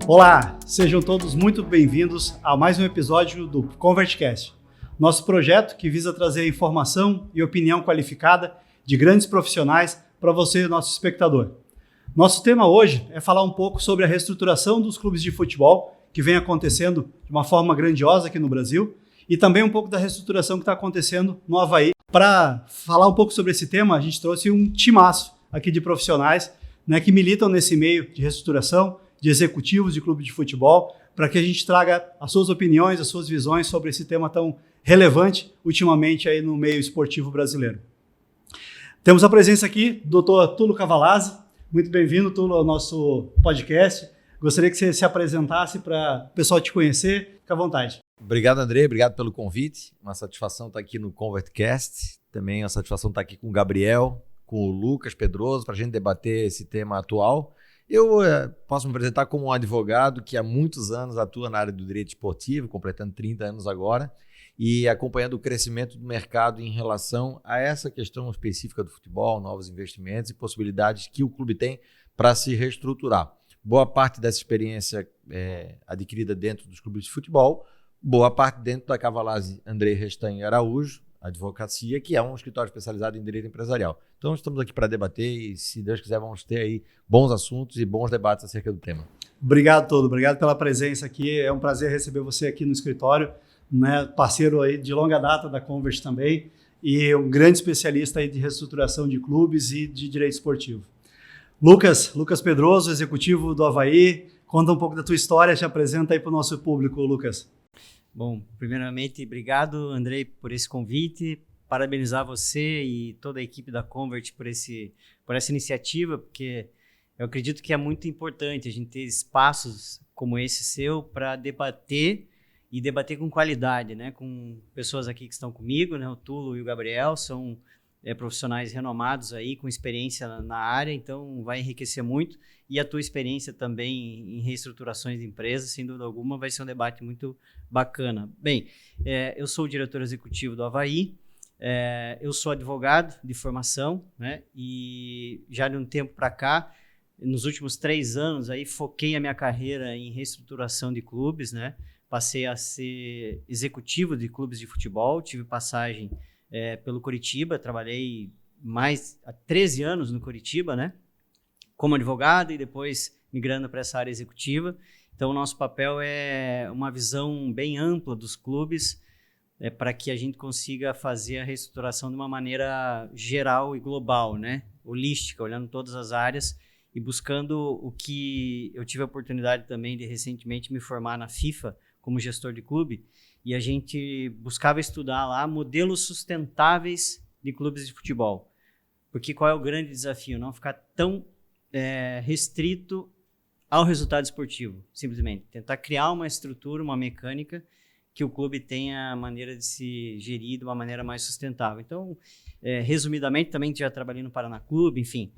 Olá, sejam todos muito bem-vindos a mais um episódio do ConvertCast, nosso projeto que visa trazer informação e opinião qualificada de grandes profissionais para você, nosso espectador. Nosso tema hoje é falar um pouco sobre a reestruturação dos clubes de futebol que vem acontecendo de uma forma grandiosa aqui no Brasil e também um pouco da reestruturação que está acontecendo no Avaí. Para falar um pouco sobre esse tema, a gente trouxe um timaço aqui de profissionais, né, que militam nesse meio de reestruturação, de executivos de clube de futebol, para que a gente traga as suas opiniões, as suas visões sobre esse tema tão relevante ultimamente aí no meio esportivo brasileiro. Temos a presença aqui do Dr. Tulio Cavalazzi. Muito bem-vindo, Tulio, ao nosso podcast. Gostaria que você se apresentasse para o pessoal te conhecer. Fique à vontade. Obrigado, André. Obrigado pelo convite. Uma satisfação estar aqui no ConvertCast. Também uma satisfação estar aqui com o Gabriel, com o Lucas Pedroso, para a gente debater esse tema atual. Eu posso me apresentar como um advogado que há muitos anos atua na área do direito esportivo, completando 30 anos agora, e acompanhando o crescimento do mercado em relação a essa questão específica do futebol, novos investimentos e possibilidades que o clube tem para se reestruturar. Boa parte dessa experiência adquirida dentro dos clubes de futebol, boa parte dentro da Cavalazzi André Restanho Araújo, advocacia, que é um escritório especializado em direito empresarial. Então estamos aqui para debater e, se Deus quiser, vamos ter aí bons assuntos e bons debates acerca do tema. Obrigado, Tulio. Obrigado pela presença aqui. É um prazer receber você aqui no escritório, né? Parceiro aí de longa data da Convert também e um grande especialista aí de reestruturação de clubes e de direito esportivo. Lucas Pedroso, executivo do Avaí. Conta um pouco da tua história, te apresenta aí para o nosso público, Lucas. Bom, primeiramente, obrigado, Andrei, por esse convite, parabenizar você e toda a equipe da Convert por essa iniciativa, porque eu acredito que é muito importante a gente ter espaços como esse seu para debater e debater com qualidade, né? Com pessoas aqui que estão comigo, né? O Tulio e o Gabriel são profissionais renomados aí, com experiência na área, então vai enriquecer muito. E a tua experiência também em reestruturações de empresas, sem dúvida alguma, vai ser um debate muito bacana. Bem, eu sou o diretor executivo do Avaí, eu sou advogado de formação, né? E já de um tempo para cá, nos últimos 3 anos, aí, foquei a minha carreira em reestruturação de clubes, né? Passei a ser executivo de clubes de futebol, tive passagem pelo Coritiba, trabalhei mais há 13 anos no Coritiba, né? Como advogado e depois migrando para essa área executiva. Então, o nosso papel é uma visão bem ampla dos clubes para que a gente consiga fazer a reestruturação de uma maneira geral e global, né? Holística, olhando todas as áreas e buscando o que eu tive a oportunidade também de recentemente me formar na FIFA como gestor de clube, e a gente buscava estudar lá modelos sustentáveis de clubes de futebol. Porque qual é o grande desafio? Não ficar tão restrito ao resultado esportivo, simplesmente. Tentar criar uma estrutura, uma mecânica que o clube tenha maneira de se gerir de uma maneira mais sustentável. Então, resumidamente, também já trabalhei no Paraná Clube, enfim.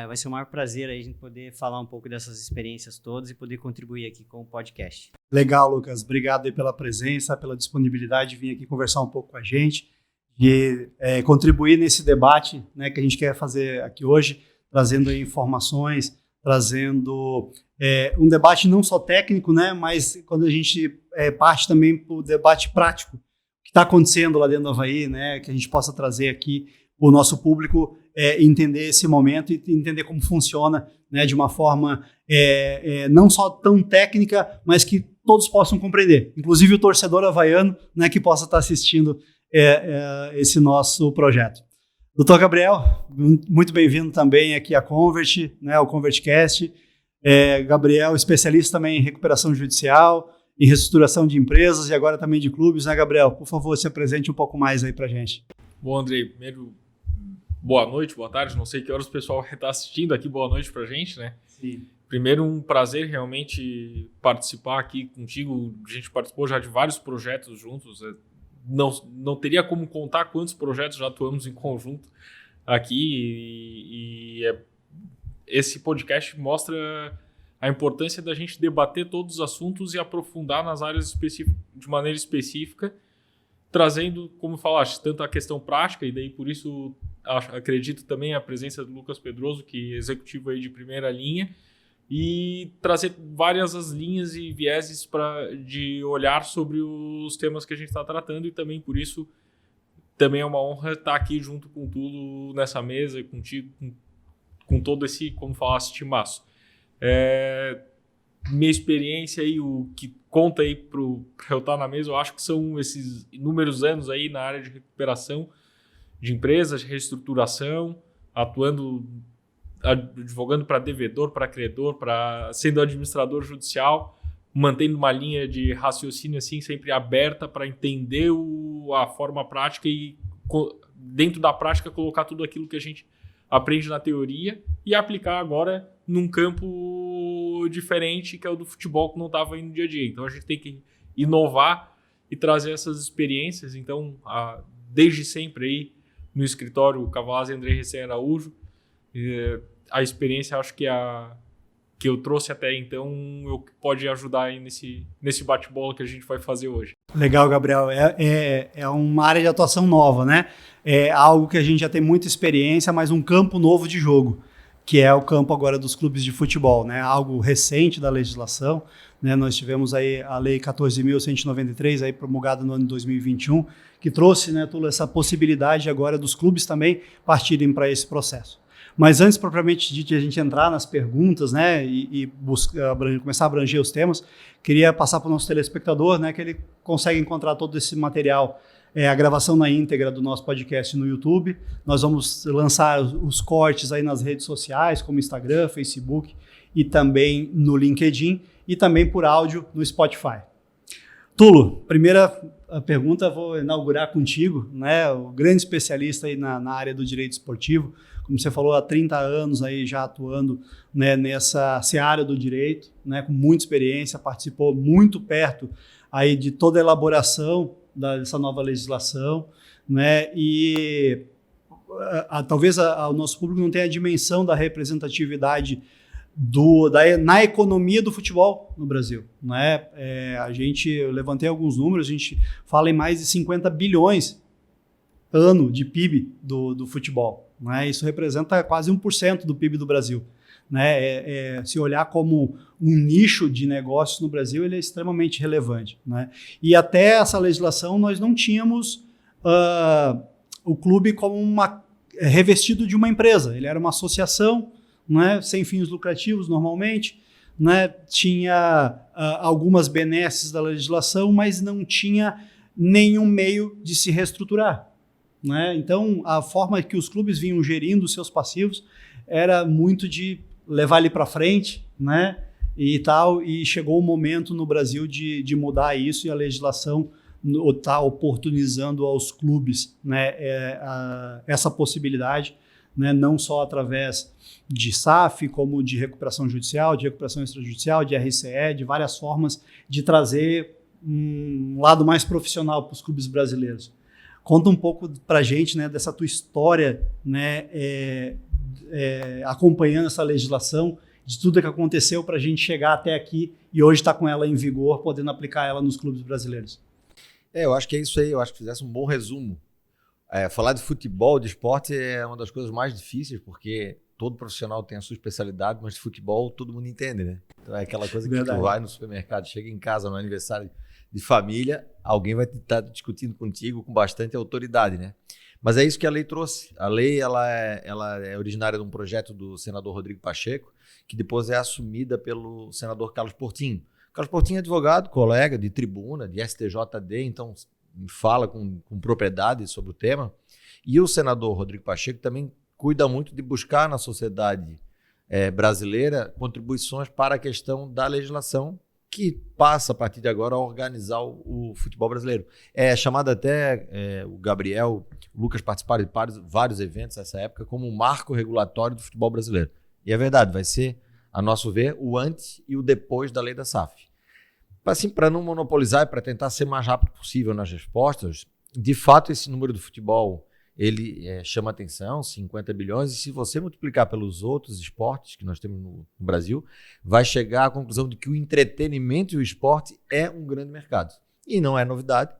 Vai ser um maior prazer aí a gente poder falar um pouco dessas experiências todas e poder contribuir aqui com o podcast. Legal, Lucas. Obrigado aí pela presença, pela disponibilidade de vir aqui conversar um pouco com a gente e contribuir nesse debate, né, que a gente quer fazer aqui hoje, trazendo aí informações, trazendo um debate não só técnico, né, mas quando a gente parte também para o debate prático, o que está acontecendo lá dentro do Avaí, né, que a gente possa trazer aqui o nosso público entender esse momento e entender como funciona, né, de uma forma não só tão técnica, mas que todos possam compreender, inclusive o torcedor havaiano, né, que possa estar assistindo esse nosso projeto. Doutor Gabriel, muito bem-vindo também aqui à Convert, né, ao ConvertCast. Gabriel, especialista também em recuperação judicial, em reestruturação de empresas e agora também de clubes, né, Gabriel? Por favor, se apresente um pouco mais aí pra gente. Bom, Andrei, primeiro, boa noite, boa tarde, não sei que horas o pessoal vai estar assistindo aqui, boa noite pra gente, né? Sim. Primeiro, um prazer realmente participar aqui contigo, a gente participou já de vários projetos juntos, não teria como contar quantos projetos já atuamos em conjunto aqui e esse podcast mostra a importância da gente debater todos os assuntos e aprofundar nas áreas de maneira específica, trazendo, como falaste, tanto a questão prática, e daí por isso acredito também a presença do Lucas Pedroso, que é executivo aí de primeira linha, e trazer várias as linhas e vieses de olhar sobre os temas que a gente está tratando, e também por isso também é uma honra estar aqui junto com tudo nessa mesa, contigo, com todo esse, como falasse, timaço. Minha experiência aí, o que conta aí para eu estar na mesa, eu acho que são esses inúmeros anos aí na área de recuperação de empresas, de reestruturação, atuando, advogando para devedor, para credor, sendo administrador judicial, mantendo uma linha de raciocínio assim sempre aberta para entender a forma prática e dentro da prática colocar tudo aquilo que a gente aprende na teoria e aplicar agora num campo diferente, que é o do futebol, que não estava aí no dia a dia. Então a gente tem que inovar e trazer essas experiências. Então, desde sempre aí no escritório Cavalazzi André Recém Araújo, a experiência, acho que que eu trouxe até então, pode ajudar aí nesse bate-bola que a gente vai fazer hoje. Legal, Gabriel. É uma área de atuação nova, né? É algo que a gente já tem muita experiência, mas um campo novo de jogo, que é o campo agora dos clubes de futebol, né? Algo recente da legislação, né? Nós tivemos aí a Lei 14.193, aí promulgada no ano de 2021, que trouxe, né, toda essa possibilidade agora dos clubes também partirem para esse processo. Mas antes, propriamente dito, de a gente entrar nas perguntas, né, e começar a abranger os temas, queria passar para o nosso telespectador, né, que ele consegue encontrar todo esse material, a gravação na íntegra do nosso podcast no YouTube. Nós vamos lançar os cortes aí nas redes sociais, como Instagram, Facebook e também no LinkedIn, e também por áudio no Spotify. Tulo, primeira pergunta vou inaugurar contigo, né, o grande especialista aí na área do direito esportivo. Como você falou, há 30 anos aí já atuando, né, nessa seara do direito, né, com muita experiência, participou muito perto aí de toda a elaboração dessa nova legislação, né, e talvez o nosso público não tenha a dimensão da representatividade na economia do futebol no Brasil, né? Eu levantei alguns números, a gente fala em mais de 50 bilhões ano de PIB do futebol. Né? Isso representa quase 1% do PIB do Brasil. Né? Se olhar como um nicho de negócios no Brasil, ele é extremamente relevante. Né? E até essa legislação nós não tínhamos o clube como revestido de uma empresa. Ele era uma associação, né? Sem fins lucrativos normalmente, né? Tinha algumas benesses da legislação, mas não tinha nenhum meio de se reestruturar. Né? Então, a forma que os clubes vinham gerindo seus passivos era muito de levar ele para frente, né? E tal, e chegou o momento no Brasil de mudar isso, e a legislação está oportunizando aos clubes, né, essa possibilidade, né, não só através de SAF, como de recuperação judicial, de recuperação extrajudicial, de RCE, de várias formas de trazer um lado mais profissional para os clubes brasileiros. Conta um pouco para a gente, né, dessa tua história, né, acompanhando essa legislação, de tudo que aconteceu para a gente chegar até aqui e hoje estar com ela em vigor, podendo aplicar ela nos clubes brasileiros. Eu acho que é isso aí, eu acho que fizesse um bom resumo. Falar de futebol, de esporte, é uma das coisas mais difíceis, porque todo profissional tem a sua especialidade, mas de futebol todo mundo entende, né? Então é aquela coisa que tu vai no supermercado, chega em casa no aniversário de família, alguém vai estar discutindo contigo com bastante autoridade, né? Mas é isso que a lei trouxe. A lei ela é originária de um projeto do senador Rodrigo Pacheco, que depois é assumida pelo senador Carlos Portinho. Carlos Portinho é advogado, colega de tribuna, de STJD, então fala com propriedade sobre o tema. E o senador Rodrigo Pacheco também cuida muito de buscar na sociedade brasileira contribuições para a questão da legislação, que passa, a partir de agora, a organizar o futebol brasileiro. É chamado até, o Gabriel, o Lucas participaram de vários eventos nessa época, como um marco regulatório do futebol brasileiro. E é verdade, vai ser, a nosso ver, o antes e o depois da lei da SAF. Assim, para não monopolizar e para tentar ser mais rápido possível nas respostas, de fato, esse número do futebol ele chama atenção, 50 bilhões, e se você multiplicar pelos outros esportes que nós temos no Brasil, vai chegar à conclusão de que o entretenimento e o esporte é um grande mercado. E não é novidade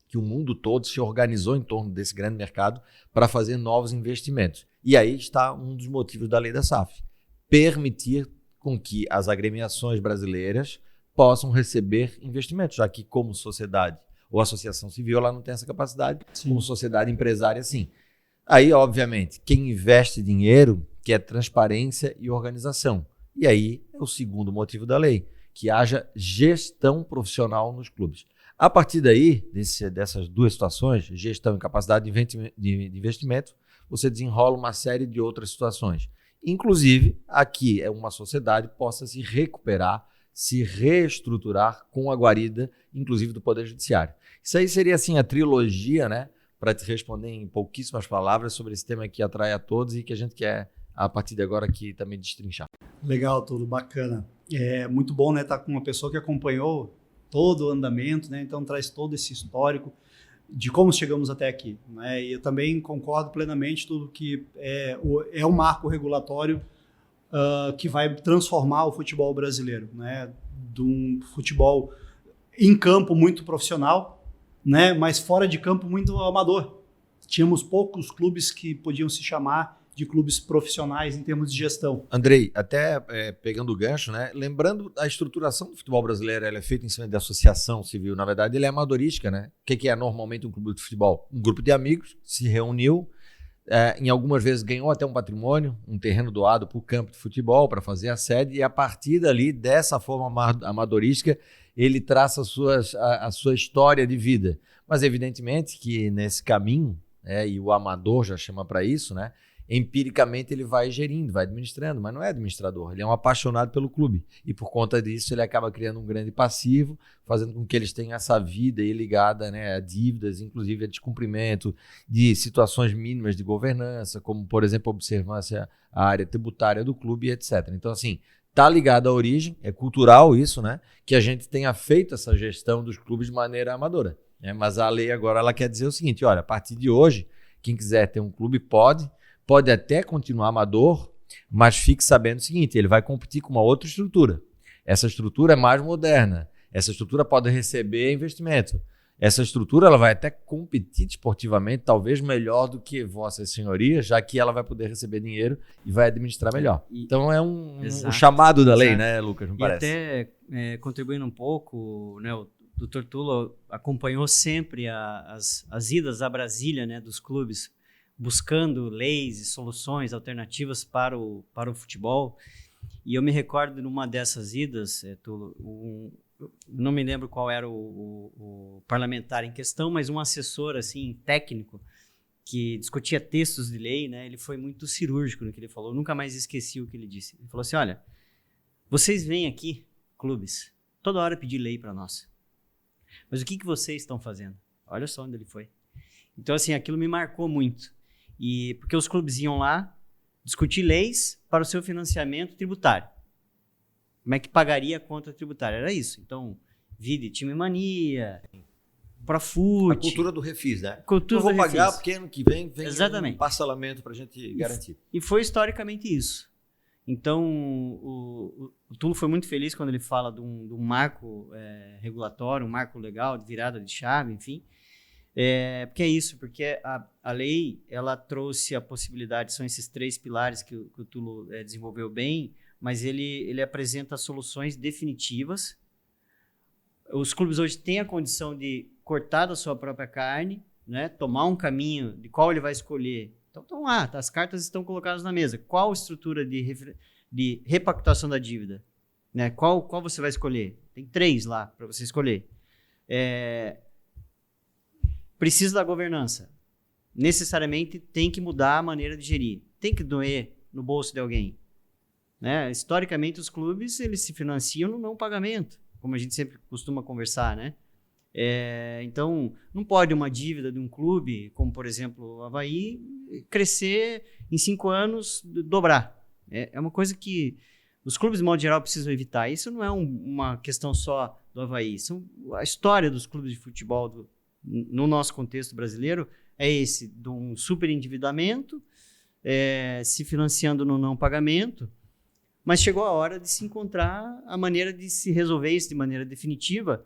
que o mundo todo se organizou em torno desse grande mercado para fazer novos investimentos. E aí está um dos motivos da lei da SAF. Permitir com que as agremiações brasileiras possam receber investimentos, já que como sociedade ou associação civil, ela não tem essa capacidade, como sociedade empresária, sim. Aí, obviamente, quem investe dinheiro quer transparência e organização. E aí é o segundo motivo da lei, que haja gestão profissional nos clubes. A partir daí, dessas duas situações, gestão e capacidade de investimento, você desenrola uma série de outras situações. Inclusive, aqui é uma sociedade que possa se recuperar, se reestruturar com a guarida, inclusive do Poder Judiciário. Isso aí seria assim a trilogia, né, para te responder em pouquíssimas palavras sobre esse tema que atrai a todos e que a gente quer, a partir de agora, aqui também destrinchar. Legal, tudo bacana. É muito bom, né, estar com uma pessoa que acompanhou todo o andamento, né, então traz todo esse histórico de como chegamos até aqui, né, e eu também concordo plenamente tudo que é um marco regulatório que vai transformar o futebol brasileiro, né, de um futebol em campo muito profissional, né, mas fora de campo muito amador. Tínhamos poucos clubes que podiam se chamar de clubes profissionais em termos de gestão. Andrei, até pegando o gancho, né, lembrando a estruturação do futebol brasileiro, ela é feita em cima de associação civil, na verdade ele é amadorística, né? O que é normalmente um clube de futebol? Um grupo de amigos se reuniu, em algumas vezes ganhou até um patrimônio, um terreno doado para o campo de futebol, para fazer a sede, e a partir dali, dessa forma amadorística, ele traça a sua história de vida. Mas evidentemente que nesse caminho, e o amador já chama para isso, né, empiricamente ele vai gerindo, vai administrando, mas não é administrador, ele é um apaixonado pelo clube. E por conta disso ele acaba criando um grande passivo, fazendo com que eles tenham essa vida aí ligada, né, a dívidas, inclusive a descumprimento de situações mínimas de governança, como por exemplo a observância à área tributária do clube, etc. Então assim, está ligado à origem, é cultural isso, né? Que a gente tenha feito essa gestão dos clubes de maneira amadora. Né? Mas a lei agora ela quer dizer o seguinte, olha, a partir de hoje, quem quiser ter um clube pode até continuar amador, mas fique sabendo o seguinte, ele vai competir com uma outra estrutura. Essa estrutura é mais moderna, essa estrutura pode receber investimento. Essa estrutura ela vai até competir esportivamente, talvez melhor do que Vossa Senhoria, já que ela vai poder receber dinheiro e vai administrar melhor. Então é um chamado da lei, né, Lucas? Me parece. E até contribuindo um pouco, né, o Dr. Tulo acompanhou sempre as idas a Brasília, né, dos clubes, buscando leis e soluções alternativas para o futebol. E eu me recordo numa dessas idas, Tulo, não me lembro qual era o parlamentar em questão, mas um assessor assim, técnico que discutia textos de lei, né? Ele foi muito cirúrgico no que ele falou, eu nunca mais esqueci o que ele disse. Ele falou assim, olha, vocês vêm aqui, clubes, toda hora pedir lei para nós, mas o que vocês estão fazendo? Olha só onde ele foi. Então assim, aquilo me marcou muito, e porque os clubes iam lá discutir leis para o seu financiamento tributário. Como é que pagaria a conta tributária? Era isso. Então, Vide Time Mania, Profut. A cultura do refis, né? Cultura eu vou do pagar refis. porque ano que vem Exatamente. Um parcelamento para a gente garantir. E foi historicamente isso. Então, o Tulo foi muito feliz quando ele fala de um marco regulatório, um marco legal, de virada de chave, enfim. Porque é isso, porque a lei ela trouxe a possibilidade, são esses 3 pilares que o Tulo desenvolveu bem, mas ele apresenta soluções definitivas. Os clubes hoje têm a condição de cortar da sua própria carne, né, tomar um caminho de qual ele vai escolher. Então, estão lá, as cartas estão colocadas na mesa. Qual estrutura de repactuação da dívida? Né? Qual você vai escolher? Tem 3 lá para você escolher. Precisa da governança. Necessariamente tem que mudar a maneira de gerir. Tem que doer no bolso de alguém. Né? Historicamente, os clubes eles se financiam no não pagamento, como a gente sempre costuma conversar, né? Então, não pode uma dívida de um clube, como por exemplo o Avaí, crescer em 5 anos, dobrar. É uma coisa que os clubes, de modo geral, precisam evitar. Isso não é uma questão só do Avaí. A história dos clubes de futebol, no nosso contexto brasileiro, é esse, de um superendividamento, se financiando no não pagamento, mas chegou a hora de se encontrar a maneira de se resolver isso de maneira definitiva,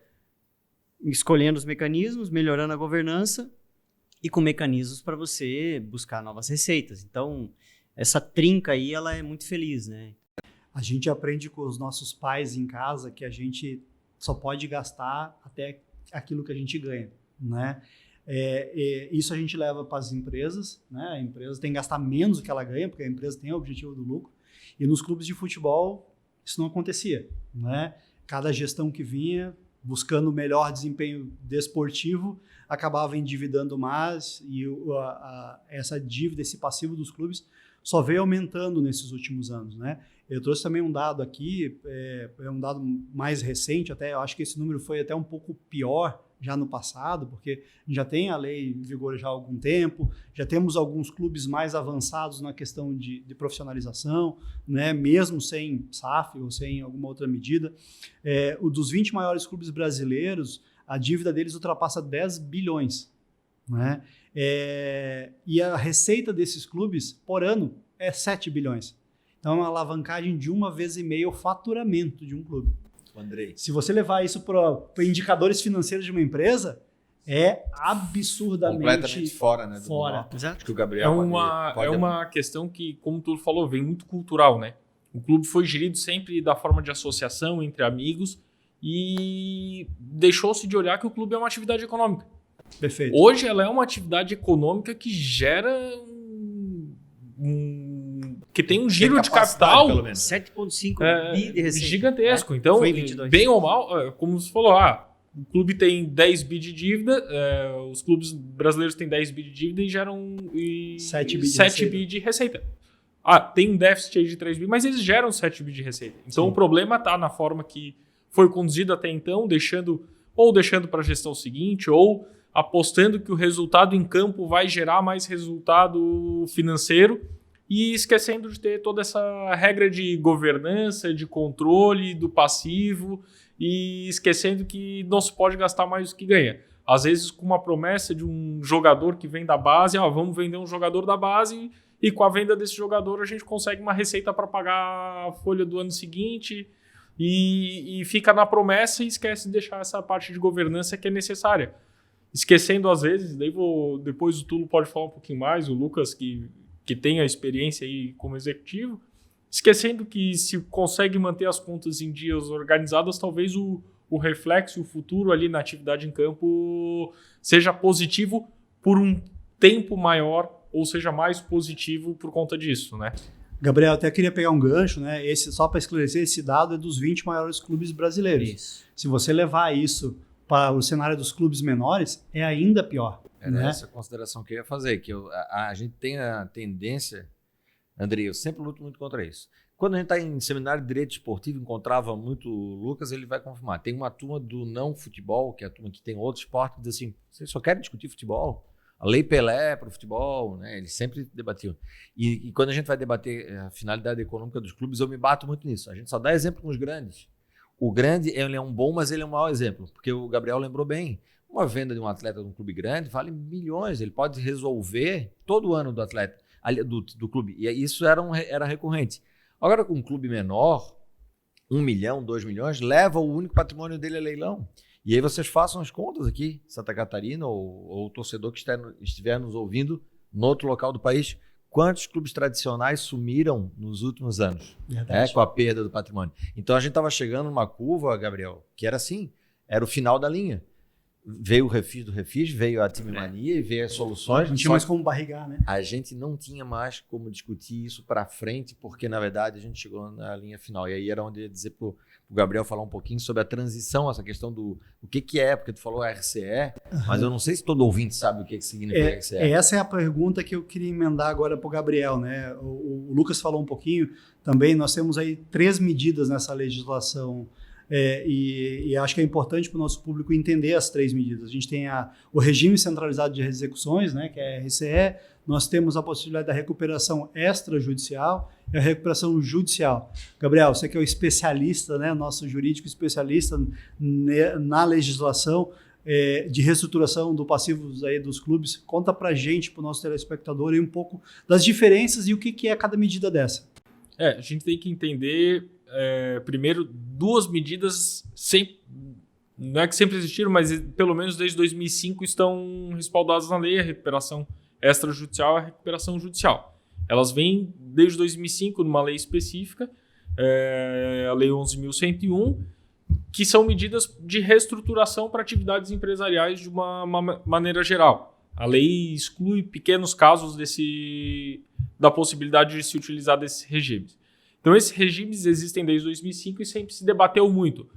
escolhendo os mecanismos, melhorando a governança e com mecanismos para você buscar novas receitas. Então, essa trinca aí, ela é muito feliz, né? A gente aprende com os nossos pais em casa que a gente só pode gastar até aquilo que a gente ganha, né? Isso a gente leva para as empresas, né? A empresa tem que gastar menos do que ela ganha, porque a empresa tem o objetivo do lucro. E nos clubes de futebol, isso não acontecia, né? Cada gestão que vinha, buscando o melhor desempenho desportivo, acabava endividando mais e essa dívida, esse passivo dos clubes só veio aumentando nesses últimos anos, né? Eu trouxe também um dado aqui, um dado mais recente, até eu acho que esse número foi até um pouco pior já no passado, porque já tem a lei em vigor já há algum tempo, já temos alguns clubes mais avançados na questão de profissionalização, né? Mesmo sem SAF ou sem alguma outra medida. O dos 20 maiores clubes brasileiros, a dívida deles ultrapassa 10 bilhões, né? E a receita desses clubes por ano é 7 bilhões. Então, é uma alavancagem de 1,5 vezes o faturamento de um clube. Andrei. Se você levar isso para indicadores financeiros de uma empresa, é absurdamente completamente fora, né? Fora. Acho que o Gabriel é uma questão que, como tu falou, vem muito cultural, né? O clube foi gerido sempre da forma de associação entre amigos e deixou-se de olhar que o clube é uma atividade econômica. Perfeito. Hoje ela é uma atividade econômica que gera que tem um giro de capital, pelo menos 7,5 bi de receita. Gigantesco. Então, bem ou mal, como você falou, o clube tem 10 bi de dívida, os clubes brasileiros têm 10 bi de dívida e geram 7 bi de receita. Tem um déficit aí de 3 bi, mas eles geram 7 bi de receita. Então, sim, o problema está na forma que foi conduzido até então, deixando para a gestão seguinte, ou apostando que o resultado em campo vai gerar mais resultado financeiro e esquecendo de ter toda essa regra de governança, de controle do passivo e esquecendo que não se pode gastar mais do que ganha. Às vezes com uma promessa de um jogador que vem da base, vamos vender um jogador da base e com a venda desse jogador a gente consegue uma receita para pagar a folha do ano seguinte e fica na promessa e esquece de deixar essa parte de governança que é necessária. Esquecendo às vezes, depois o Tulo pode falar um pouquinho mais, o Lucas que tem a experiência aí como executivo, esquecendo que se consegue manter as contas em dias organizadas, talvez o reflexo, o futuro ali na atividade em campo seja positivo por um tempo maior, ou seja, mais positivo por conta disso, né? Gabriel, até queria pegar um gancho, né? Só para esclarecer, esse dado é dos 20 maiores clubes brasileiros. Isso. Se você levar isso para o cenário dos clubes menores, é ainda pior. Era essa consideração que eu ia fazer, que a gente tem a tendência, Andrei, eu sempre luto muito contra isso. Quando a gente está em seminário de direito esportivo, encontrava muito o Lucas, ele vai confirmar. Tem uma turma do não futebol, que é a turma que tem outro esporte, que diz assim, vocês só querem discutir futebol? A lei Pelé para o futebol, né? Eles sempre debatiam. E quando a gente vai debater a finalidade econômica dos clubes, eu me bato muito nisso. A gente só dá exemplo com os grandes. O grande, ele é um bom, mas ele é um mau exemplo, porque o Gabriel lembrou bem. Uma venda de um atleta de um clube grande vale milhões, ele pode resolver todo o ano do atleta, do clube, e isso era recorrente. Agora, com um clube menor, 1 milhão, 2 milhões, leva o único patrimônio dele a leilão. E aí vocês façam as contas aqui, Santa Catarina ou o torcedor que estiver nos ouvindo no outro local do país, quantos clubes tradicionais sumiram nos últimos anos, com a perda do patrimônio. Então a gente estava chegando numa curva, Gabriel, que era assim, era o final da linha. Veio o refis do refis, veio a time mania e veio as soluções. Não tinha mais como barrigar, né? A gente não tinha mais como discutir isso para frente, porque na verdade a gente chegou na linha final. E aí era onde eu ia dizer para o Gabriel falar um pouquinho sobre a transição, essa questão do o que é, porque tu falou RCE, mas eu não sei se todo ouvinte sabe o que significa RCE. Essa é a pergunta que eu queria emendar agora para o Gabriel, né? O Lucas falou um pouquinho também, nós temos aí 3 medidas nessa legislação. E acho que é importante para o nosso público entender as 3 medidas. A gente tem o regime centralizado de execuções, né, que é a RCE, nós temos a possibilidade da recuperação extrajudicial e a recuperação judicial. Gabriel, você que é o especialista, né, nosso jurídico especialista na legislação, de reestruturação do passivos aí dos clubes. Conta para a gente, para o nosso telespectador, aí um pouco das diferenças e o que é cada medida dessa. A gente tem que entender, primeiro, duas medidas, não é que sempre existiram, mas pelo menos desde 2005 estão respaldadas na lei, a recuperação extrajudicial e a recuperação judicial. Elas vêm desde 2005 numa lei específica, a Lei 11.101, que são medidas de reestruturação para atividades empresariais de uma maneira geral. A lei exclui pequenos casos da possibilidade de se utilizar desses regimes. Então, esses regimes existem desde 2005 e sempre se debateu muito.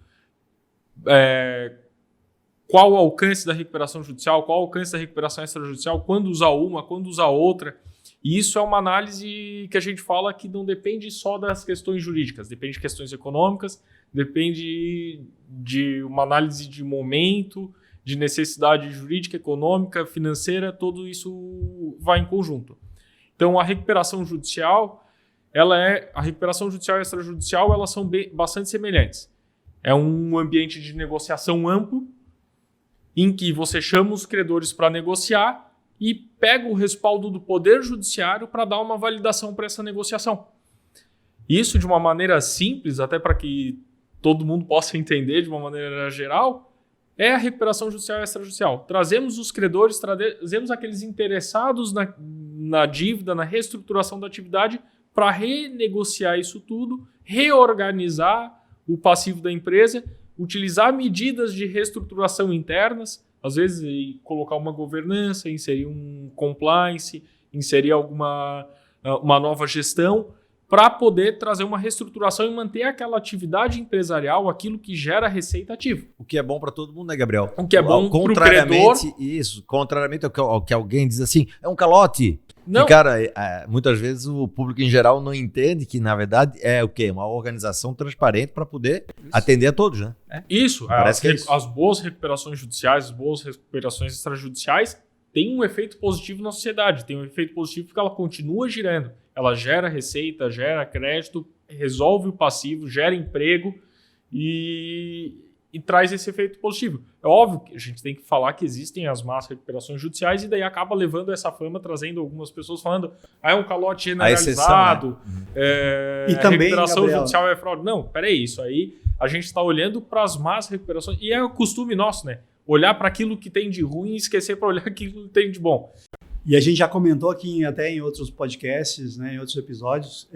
Qual o alcance da recuperação judicial, qual o alcance da recuperação extrajudicial, quando usar uma, quando usar outra. E isso é uma análise que a gente fala que não depende só das questões jurídicas, depende de questões econômicas, depende de uma análise de momento, de necessidade jurídica, econômica, financeira, tudo isso vai em conjunto. Então, a recuperação judicial, a recuperação judicial e extrajudicial, elas são bastante semelhantes. É um ambiente de negociação amplo, em que você chama os credores para negociar e pega o respaldo do Poder Judiciário para dar uma validação para essa negociação. Isso, de uma maneira simples, até para que todo mundo possa entender de uma maneira geral, é a recuperação judicial e extrajudicial. Trazemos os credores, trazemos aqueles interessados na dívida, na reestruturação da atividade, para renegociar isso tudo, reorganizar o passivo da empresa, utilizar medidas de reestruturação internas, às vezes colocar uma governança, inserir um compliance, inserir uma nova gestão, para poder trazer uma reestruturação e manter aquela atividade empresarial, aquilo que gera receita ativa. O que é bom para todo mundo, né, Gabriel? O que é bom para o credor. Contrariamente ao que alguém diz assim, é um calote. Não. Que, cara, muitas vezes o público em geral não entende que, na verdade, é o quê? Uma organização transparente para poder atender a todos, né? Isso. Parece que é isso. As boas recuperações judiciais, as boas recuperações extrajudiciais têm um efeito positivo na sociedade. Tem um efeito positivo porque ela continua girando. Ela gera receita, gera crédito, resolve o passivo, gera emprego e traz esse efeito positivo. É óbvio que a gente tem que falar que existem as más recuperações judiciais e daí acaba levando essa fama, trazendo algumas pessoas falando é um calote generalizado, exceção, né? E também, recuperação Gabriel, judicial é fraude. Não, peraí, isso aí a gente está olhando para as más recuperações e é o costume nosso, né? Olhar para aquilo que tem de ruim e esquecer para olhar aquilo que tem de bom. E a gente já comentou aqui até em outros podcasts, né, em outros episódios,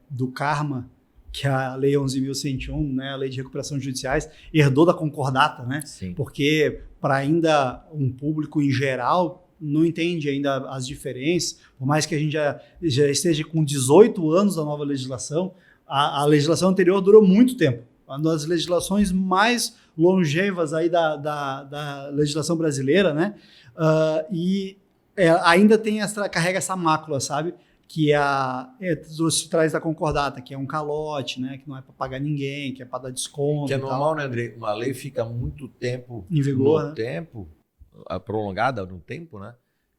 do karma que a Lei 11.101, né, a Lei de Recuperação Judiciais, herdou da concordata, né? Sim. Porque para ainda um público em geral não entende ainda as diferenças, por mais que a gente já esteja com 18 anos da nova legislação, a legislação anterior durou muito tempo. Uma das legislações mais longevas aí da legislação brasileira, né? Ainda carrega essa mácula, sabe? Que se traz da concordata, que é um calote, né? Que não é para pagar ninguém, que é para dar desconto. Que é normal, né, André? Uma lei fica muito tempo em vigor, no tempo, prolongada no tempo, né?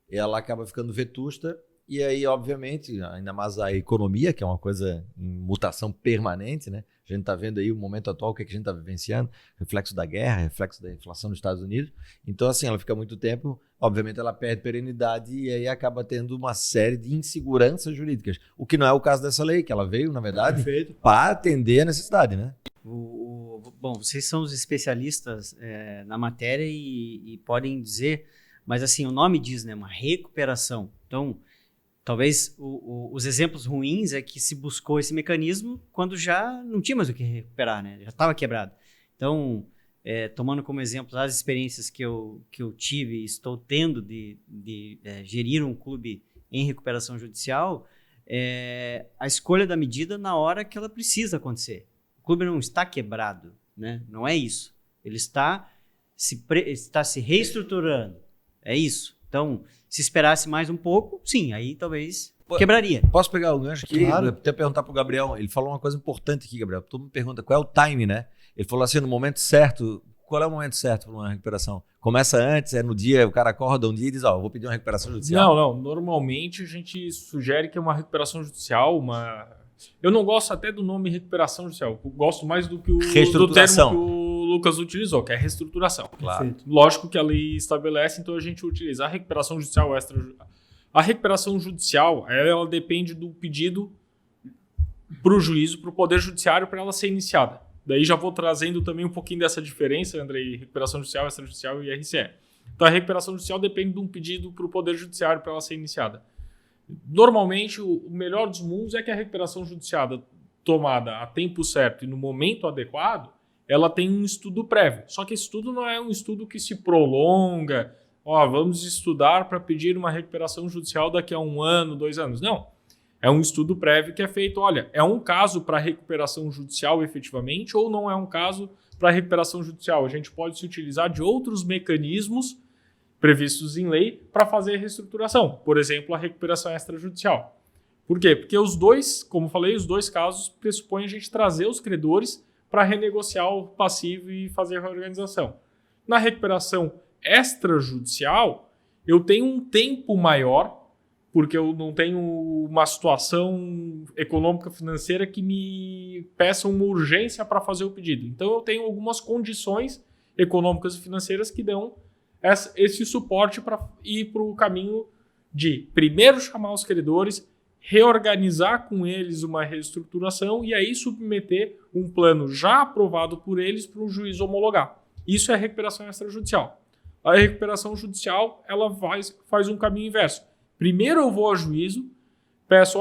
E ela acaba ficando vetusta. E aí, obviamente, ainda mais a economia, que é uma coisa em mutação permanente, né? A gente está vendo aí o momento atual, o que a gente está vivenciando, reflexo da guerra, reflexo da inflação nos Estados Unidos. Então, assim, ela fica muito tempo, obviamente ela perde perenidade e aí acaba tendo uma série de inseguranças jurídicas. O que não é o caso dessa lei, que ela veio, na verdade, para atender a necessidade, né? Bom, vocês são os especialistas na matéria e podem dizer, mas assim, o nome diz, né? Uma recuperação. Então, talvez os exemplos ruins é que se buscou esse mecanismo quando já não tinha mais o que recuperar, né? Já estava quebrado. Então, tomando como exemplo as experiências que eu tive e estou tendo de gerir um clube em recuperação judicial, a escolha da medida na hora que ela precisa acontecer. O clube não está quebrado, né? Não é isso. Ele está se reestruturando. É isso. Então, se esperasse mais um pouco, sim, aí talvez quebraria. Posso pegar o gancho aqui? Claro. Até perguntar para o Gabriel. Ele falou uma coisa importante aqui, Gabriel. Todo mundo pergunta qual é o time, né? Ele falou assim, no momento certo. Qual é o momento certo para uma recuperação? Começa antes, no dia, o cara acorda um dia e diz, vou pedir uma recuperação judicial. Não. Normalmente a gente sugere que é uma recuperação judicial, Eu não gosto até do nome recuperação judicial. Eu gosto mais do termo que o Lucas utilizou, que é a reestruturação. Claro. Perfeito. Lógico que a lei estabelece, então a gente utiliza a recuperação judicial A recuperação judicial, ela depende do pedido para o juízo, para o Poder Judiciário, para ela ser iniciada. Daí já vou trazendo também um pouquinho dessa diferença, Andrei, recuperação judicial, extrajudicial e RCE. Então a recuperação judicial depende de um pedido para o Poder Judiciário para ela ser iniciada. Normalmente, o melhor dos mundos é que a recuperação judicial tomada a tempo certo e no momento adequado, ela tem um estudo prévio. Só que esse estudo não é um estudo que se prolonga, vamos estudar para pedir uma recuperação judicial daqui a 1 ano, 2 anos. Não. É um estudo prévio que é feito, é um caso para recuperação judicial efetivamente ou não é um caso para recuperação judicial? A gente pode se utilizar de outros mecanismos previstos em lei para fazer a reestruturação. Por exemplo, a recuperação extrajudicial. Por quê? Porque os dois, como falei, os dois casos pressupõem a gente trazer os credores para renegociar o passivo e fazer a reorganização. Na recuperação extrajudicial, eu tenho um tempo maior, porque eu não tenho uma situação econômica financeira que me peça uma urgência para fazer o pedido. Então, eu tenho algumas condições econômicas e financeiras que dão esse suporte para ir para o caminho de primeiro chamar os credores, reorganizar com eles uma reestruturação e aí submeter um plano já aprovado por eles para o juiz homologar. Isso é a recuperação extrajudicial. A recuperação judicial ela faz um caminho inverso. Primeiro eu vou ao juízo, peço,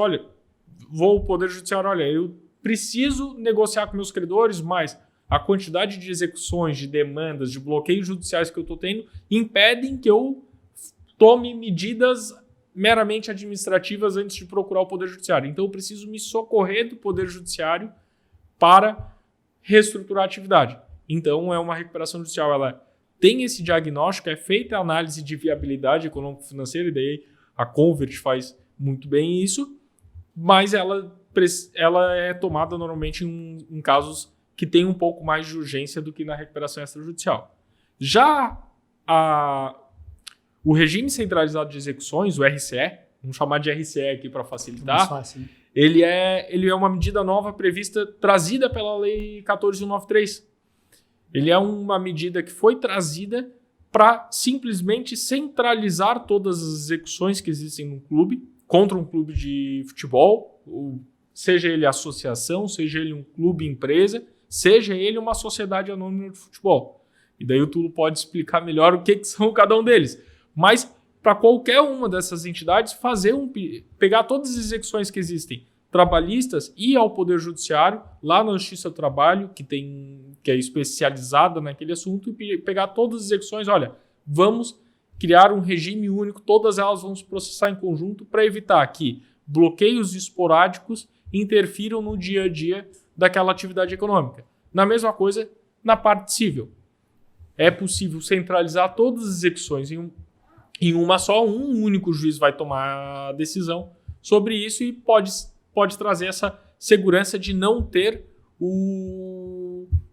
vou ao Poder Judiciário, eu preciso negociar com meus credores, mas a quantidade de execuções, de demandas, de bloqueios judiciais que eu estou tendo impedem que eu tome medidas meramente administrativas antes de procurar o Poder Judiciário. Então eu preciso me socorrer do Poder Judiciário para reestruturar a atividade. Então é uma recuperação judicial, ela tem esse diagnóstico, é feita a análise de viabilidade econômico-financeira, e daí a Convert faz muito bem isso, mas ela é tomada normalmente em casos que tem um pouco mais de urgência do que na recuperação extrajudicial. Já o regime centralizado de execuções, o RCE, vamos chamar de RCE aqui para facilitar, Mais fácil, né? ele é uma medida nova prevista, trazida pela Lei 14193. Ele é uma medida que foi trazida para simplesmente centralizar todas as execuções que existem no clube, contra um clube de futebol, seja ele associação, seja ele um clube empresa, seja ele uma sociedade anônima de futebol. E daí o Tulo pode explicar melhor o que são cada um deles. Mas para qualquer uma dessas entidades pegar todas as execuções que existem trabalhistas e ir ao Poder Judiciário, lá na Justiça do Trabalho, que é especializada naquele assunto, e pegar todas as execuções, vamos criar um regime único, todas elas vão se processar em conjunto para evitar que bloqueios esporádicos interfiram no dia a dia daquela atividade econômica. Na mesma coisa, na parte civil. É possível centralizar todas as execuções em uma só, um único juiz vai tomar a decisão sobre isso e pode trazer essa segurança de não ter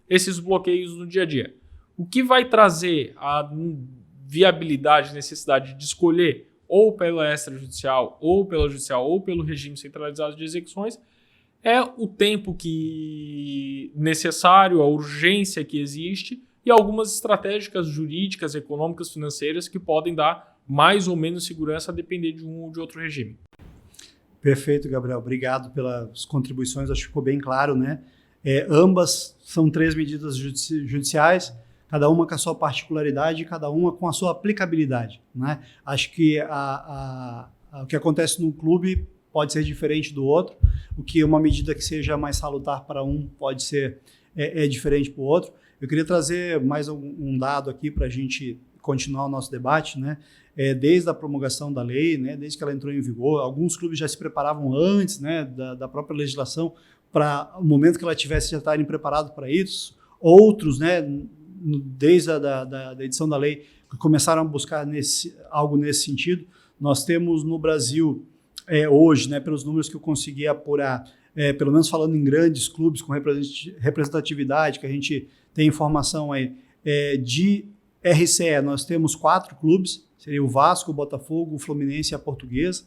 esses bloqueios no dia a dia. O que vai trazer a viabilidade, necessidade de escolher ou pela extrajudicial, ou pela judicial, ou pelo regime centralizado de execuções é o tempo necessário, a urgência que existe e algumas estratégias jurídicas, econômicas, financeiras que podem dar mais ou menos segurança a depender de um ou de outro regime. Perfeito, Gabriel. Obrigado pelas contribuições. Acho que ficou bem claro, né? Ambas são 3 medidas judiciais, cada uma com a sua particularidade e cada uma com a sua aplicabilidade, né? Acho que o que acontece num clube pode ser diferente do outro, o que uma medida que seja mais salutar para um pode ser diferente para o outro. Eu queria trazer mais um dado aqui para a gente continuar o nosso debate, né? Desde a promulgação da lei, né? Desde que ela entrou em vigor, alguns clubes já se preparavam antes, né? da própria legislação, para o momento que ela tivesse já estarem preparados para isso. Outros, né? Desde a edição da lei, começaram a buscar algo nesse sentido. Nós temos no Brasil, hoje, né? Pelos números que eu consegui apurar, pelo menos falando em grandes clubes com representatividade, que a gente tem informação aí, de RCE, nós temos 4 clubes, seria o Vasco, o Botafogo, o Fluminense e a Portuguesa.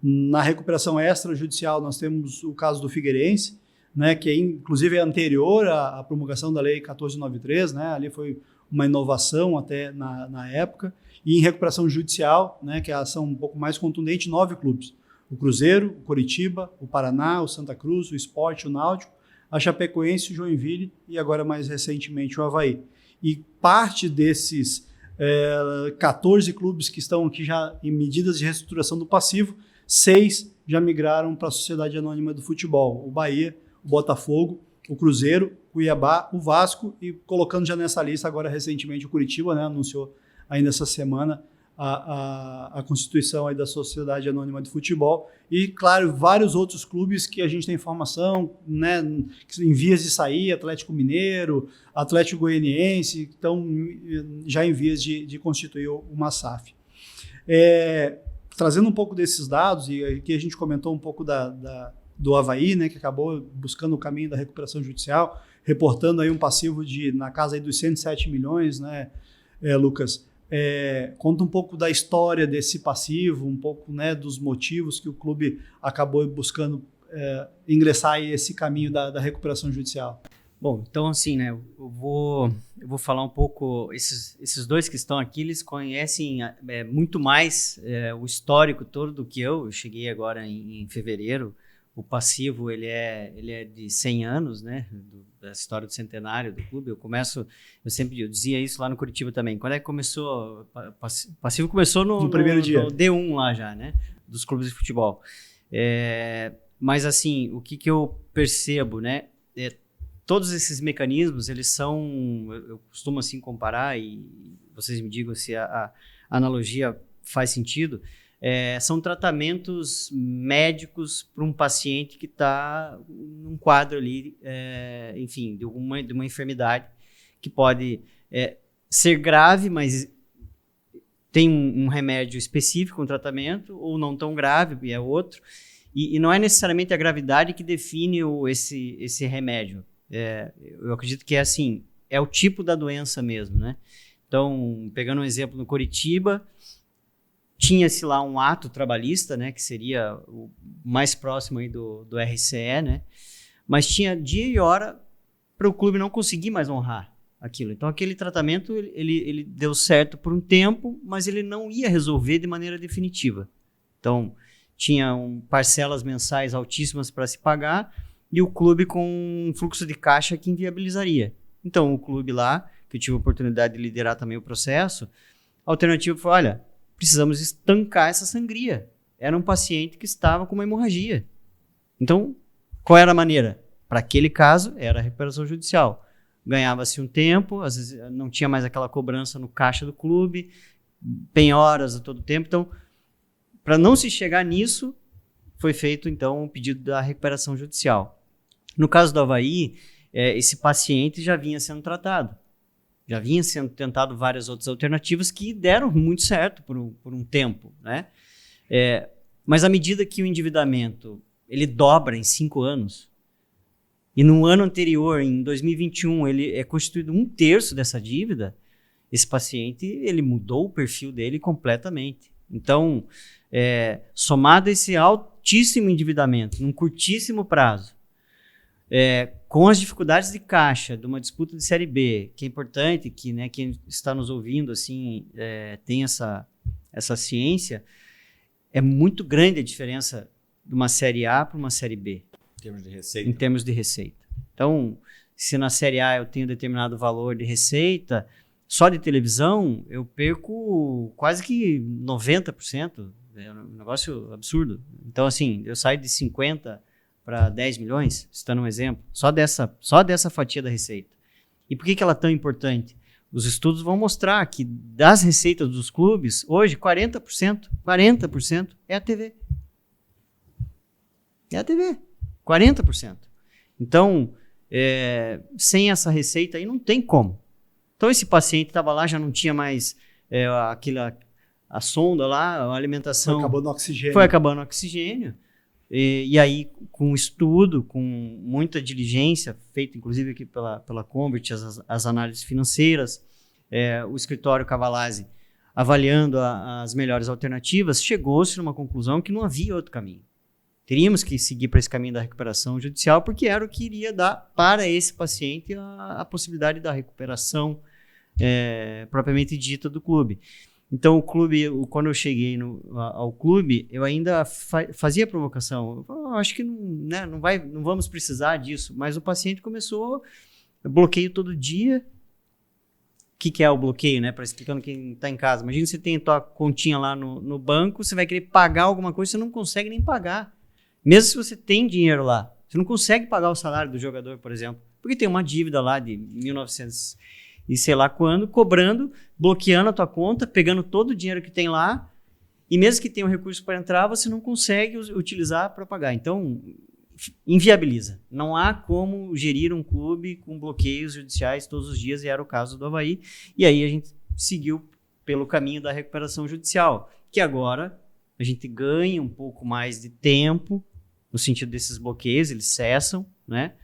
Na recuperação extrajudicial, nós temos o caso do Figueirense, né, que inclusive é anterior à promulgação da Lei 1493, né, ali foi uma inovação até na época, e em recuperação judicial, né, que é a ação um pouco mais contundente, 9 clubes. O Cruzeiro, o Coritiba, o Paraná, o Santa Cruz, o Sport, o Náutico, a Chapecoense, o Joinville e agora mais recentemente o Avaí. E parte desses 14 clubes que estão aqui já em medidas de reestruturação do passivo, 6 já migraram para a Sociedade Anônima do Futebol, o Bahia, o Botafogo, o Cruzeiro, o Cuiabá, o Vasco e colocando já nessa lista agora recentemente o Curitiba, né, anunciou ainda essa semana a constituição aí da Sociedade Anônima de Futebol e, claro, vários outros clubes que a gente tem informação, né, em vias de sair, Atlético Mineiro, Atlético Goianiense, estão já em vias de constituir uma SAF. Trazendo um pouco desses dados, e aqui a gente comentou um pouco do Avaí, né, que acabou buscando o caminho da recuperação judicial, reportando aí um passivo na casa aí dos 107 milhões, né, Lucas? Conta um pouco da história desse passivo, um pouco, né, dos motivos que o clube acabou buscando ingressar aí esse caminho da recuperação judicial. Bom, então assim, né, eu vou falar um pouco, esses dois que estão aqui, eles conhecem muito mais o histórico todo do que eu cheguei agora em fevereiro. O passivo, ele é de 100 anos, né, da história do centenário do clube. Eu dizia isso lá no Curitiba também. Quando é que começou? O passivo começou no primeiro dia. No D1 lá já, né, dos clubes de futebol. Mas assim, o que eu percebo, né, todos esses mecanismos, eles são, eu costumo assim comparar, e vocês me digam se a analogia faz sentido, são tratamentos médicos para um paciente que está num quadro ali, enfim, de uma enfermidade que pode ser grave, mas tem um remédio específico, um tratamento, ou não tão grave, e é outro, e não é necessariamente a gravidade que define esse remédio. Eu acredito que assim, é o tipo da doença mesmo, né? Então, pegando um exemplo no Coritiba, tinha-se lá um ato trabalhista, né, que seria o mais próximo aí do RCE, né? Mas tinha dia e hora para o clube não conseguir mais honrar aquilo. Então, aquele tratamento, ele deu certo por um tempo, mas ele não ia resolver de maneira definitiva. Então, tinham parcelas mensais altíssimas para se pagar e o clube com um fluxo de caixa que inviabilizaria. Então, o clube lá, que eu tive a oportunidade de liderar também o processo, a alternativa foi, olha, precisamos estancar essa sangria. Era um paciente que estava com uma hemorragia. Então, qual era a maneira? Para aquele caso, era a recuperação judicial. Ganhava-se um tempo, às vezes não tinha mais aquela cobrança no caixa do clube, penhoras a todo tempo. Então, para não se chegar nisso, foi feito, então, o pedido da recuperação judicial. No caso do Avaí, esse paciente já vinha sendo tratado. Já vinha sendo tentado várias outras alternativas que deram muito certo por um tempo, né? Mas à medida que o endividamento ele dobra em 5 anos, e no ano anterior, em 2021, ele é constituído 1/3 dessa dívida, esse paciente ele mudou o perfil dele completamente. Então, somado a esse altíssimo endividamento, num curtíssimo prazo, com as dificuldades de caixa de uma disputa de Série B, que é importante que, né, quem está nos ouvindo assim, tem essa ciência, é muito grande a diferença de uma Série A para uma Série B. Em termos de receita. Então, se na Série A eu tenho determinado valor de receita, só de televisão eu perco quase que 90%. É um negócio absurdo. Então, assim, eu saio de 50 para 10 milhões, citando um exemplo, só dessa fatia da receita. E por que ela é tão importante? Os estudos vão mostrar que das receitas dos clubes, hoje 40% é a TV. É a TV. 40%. Então, sem essa receita aí não tem como. Então, esse paciente estava lá, já não tinha mais a sonda lá, a alimentação. Foi acabando o oxigênio. E aí, com estudo, com muita diligência, feita inclusive aqui pela Convert, as análises financeiras, o escritório Cavalazzi avaliando as melhores alternativas, chegou-se numa conclusão que não havia outro caminho. teríamos que seguir para esse caminho da recuperação judicial, porque era o que iria dar para esse paciente a possibilidade da recuperação propriamente dita do clube. Então, o clube, quando eu cheguei ao clube, eu ainda fazia provocação. Eu acho que não vamos precisar disso. Mas o paciente começou, bloqueio todo dia. O que é o bloqueio, né? Para explicando quem está em casa. Imagina você tem a tua continha lá no banco, você vai querer pagar alguma coisa, você não consegue nem pagar. Mesmo se você tem dinheiro lá, você não consegue pagar o salário do jogador, por exemplo, porque tem uma dívida lá de 1900 e sei lá quando, cobrando, bloqueando a tua conta, pegando todo o dinheiro que tem lá, e mesmo que tenha um recurso para entrar, você não consegue utilizar para pagar. Então, inviabiliza. Não há como gerir um clube com bloqueios judiciais todos os dias, e era o caso do Avaí. E aí a gente seguiu pelo caminho da recuperação judicial, que agora a gente ganha um pouco mais de tempo, no sentido desses bloqueios, eles cessam, né?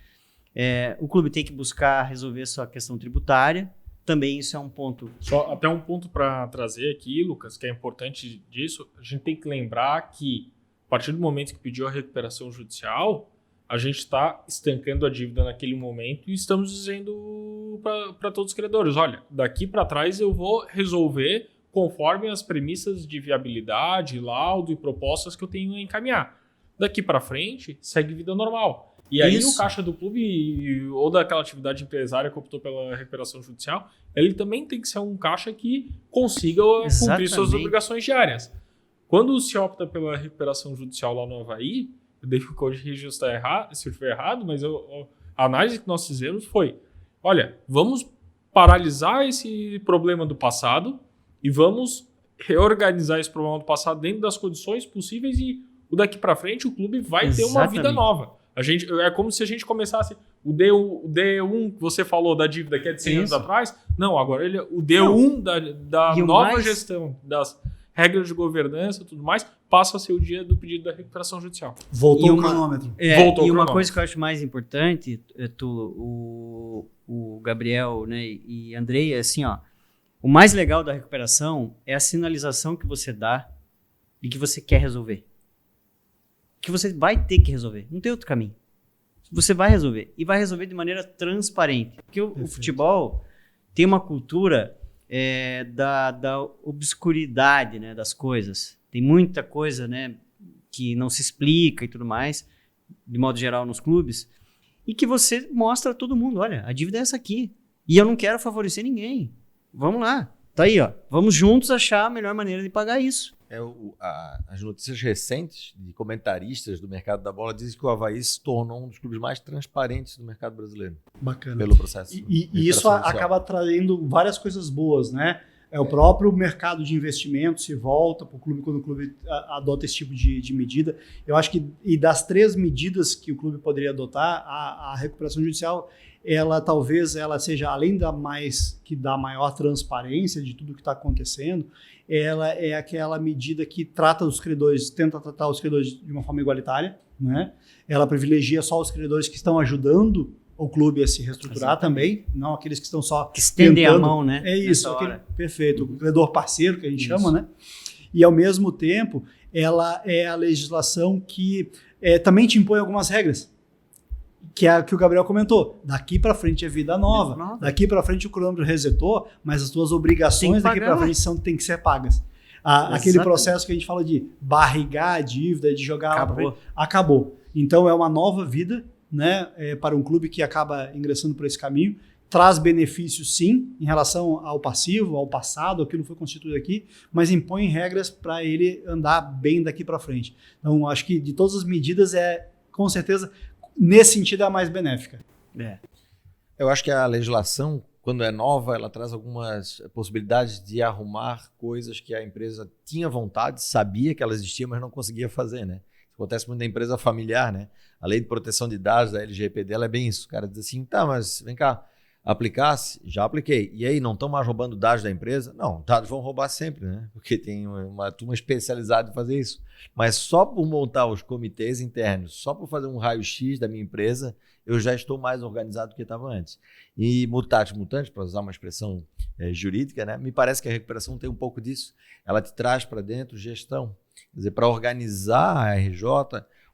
O clube tem que buscar resolver sua questão tributária, também isso é um ponto. Só até um ponto para trazer aqui, Lucas, que é importante disso, a gente tem que lembrar que, a partir do momento que pediu a recuperação judicial, a gente está estancando a dívida naquele momento e estamos dizendo para todos os credores, olha, daqui para trás eu vou resolver conforme as premissas de viabilidade, laudo e propostas que eu tenho a encaminhar. Daqui para frente, segue vida normal. E aí o caixa do clube ou daquela atividade empresária que optou pela recuperação judicial, ele também tem que ser um caixa que consiga cumprir suas obrigações diárias. Quando se opta pela recuperação judicial lá no Avaí, eu devo corrigir se eu estiver errado, mas a análise que nós fizemos foi, olha, vamos paralisar esse problema do passado e vamos reorganizar esse problema do passado dentro das condições possíveis e o daqui para frente o clube vai ter uma vida nova. É como se a gente começasse o D1 que você falou da dívida que é de 100 anos atrás. Não, agora o D1 da nova gestão, das regras de governança e tudo mais, passa a ser o dia do pedido da recuperação judicial. Voltou o cronômetro. Uma coisa que eu acho mais importante, o Gabriel, né, e Andrei, é assim, ó, o mais legal da recuperação é a sinalização que você dá de que você quer resolver. Que você vai ter que resolver. Não tem outro caminho. Você vai resolver. E vai resolver de maneira transparente. Porque o futebol tem uma cultura da obscuridade, né, das coisas. Tem muita coisa, né, que não se explica e tudo mais, de modo geral nos clubes, e que você mostra a todo mundo, olha, a dívida é essa aqui. E eu não quero favorecer ninguém. Vamos lá. Tá aí, ó. Vamos juntos achar a melhor maneira de pagar isso. As notícias recentes de comentaristas do mercado da bola dizem que o Avaí se tornou um dos clubes mais transparentes do mercado brasileiro. Bacana. Pelo processo. E isso acaba trazendo várias coisas boas, né? O próprio mercado de investimento se volta para o clube quando o clube adota esse tipo de medida. Eu acho que, e das 3 medidas que o clube poderia adotar, a recuperação judicial, ela talvez ela seja, além que dá maior transparência de tudo que está acontecendo, ela é aquela medida que tenta tratar os credores de uma forma igualitária, né? Ela privilegia só os credores que estão ajudando o clube a se reestruturar também, não aqueles que estão só que estendem a mão, né? É isso, perfeito, o credor parceiro que a gente chama, né? E ao mesmo tempo, ela é a legislação que também te impõe algumas regras, que é o que o Gabriel comentou. Daqui para frente é vida nova. Daqui para frente o cronômetro resetou, mas as tuas obrigações daqui para frente têm que ser pagas. Aquele processo que a gente fala de barrigar a dívida, de jogar lá para frente, acabou. Então é uma nova vida, né, para um clube que acaba ingressando por esse caminho. Traz benefícios, sim, em relação ao passivo, ao passado, aquilo foi constituído aqui, mas impõe regras para ele andar bem daqui para frente. Então, acho que de todas as medidas, com certeza, nesse sentido, é a mais benéfica. Eu acho que a legislação, quando é nova, ela traz algumas possibilidades de arrumar coisas que a empresa tinha vontade, sabia que elas existiam, mas não conseguia fazer, né? Acontece muito na empresa familiar, né? A lei de proteção de dados da LGPD, ela é bem isso. O cara diz assim, tá, mas vem cá, aplicasse? Já apliquei. E aí, não estão mais roubando dados da empresa? Não, dados vão roubar sempre, né? Porque tem uma turma especializada em fazer isso. Mas só por montar os comitês internos, só por fazer um raio-x da minha empresa, eu já estou mais organizado do que estava antes. E mutatis mutandis, para usar uma expressão jurídica, né? Me parece que a recuperação tem um pouco disso. Ela te traz para dentro gestão. Quer dizer, para organizar a RJ,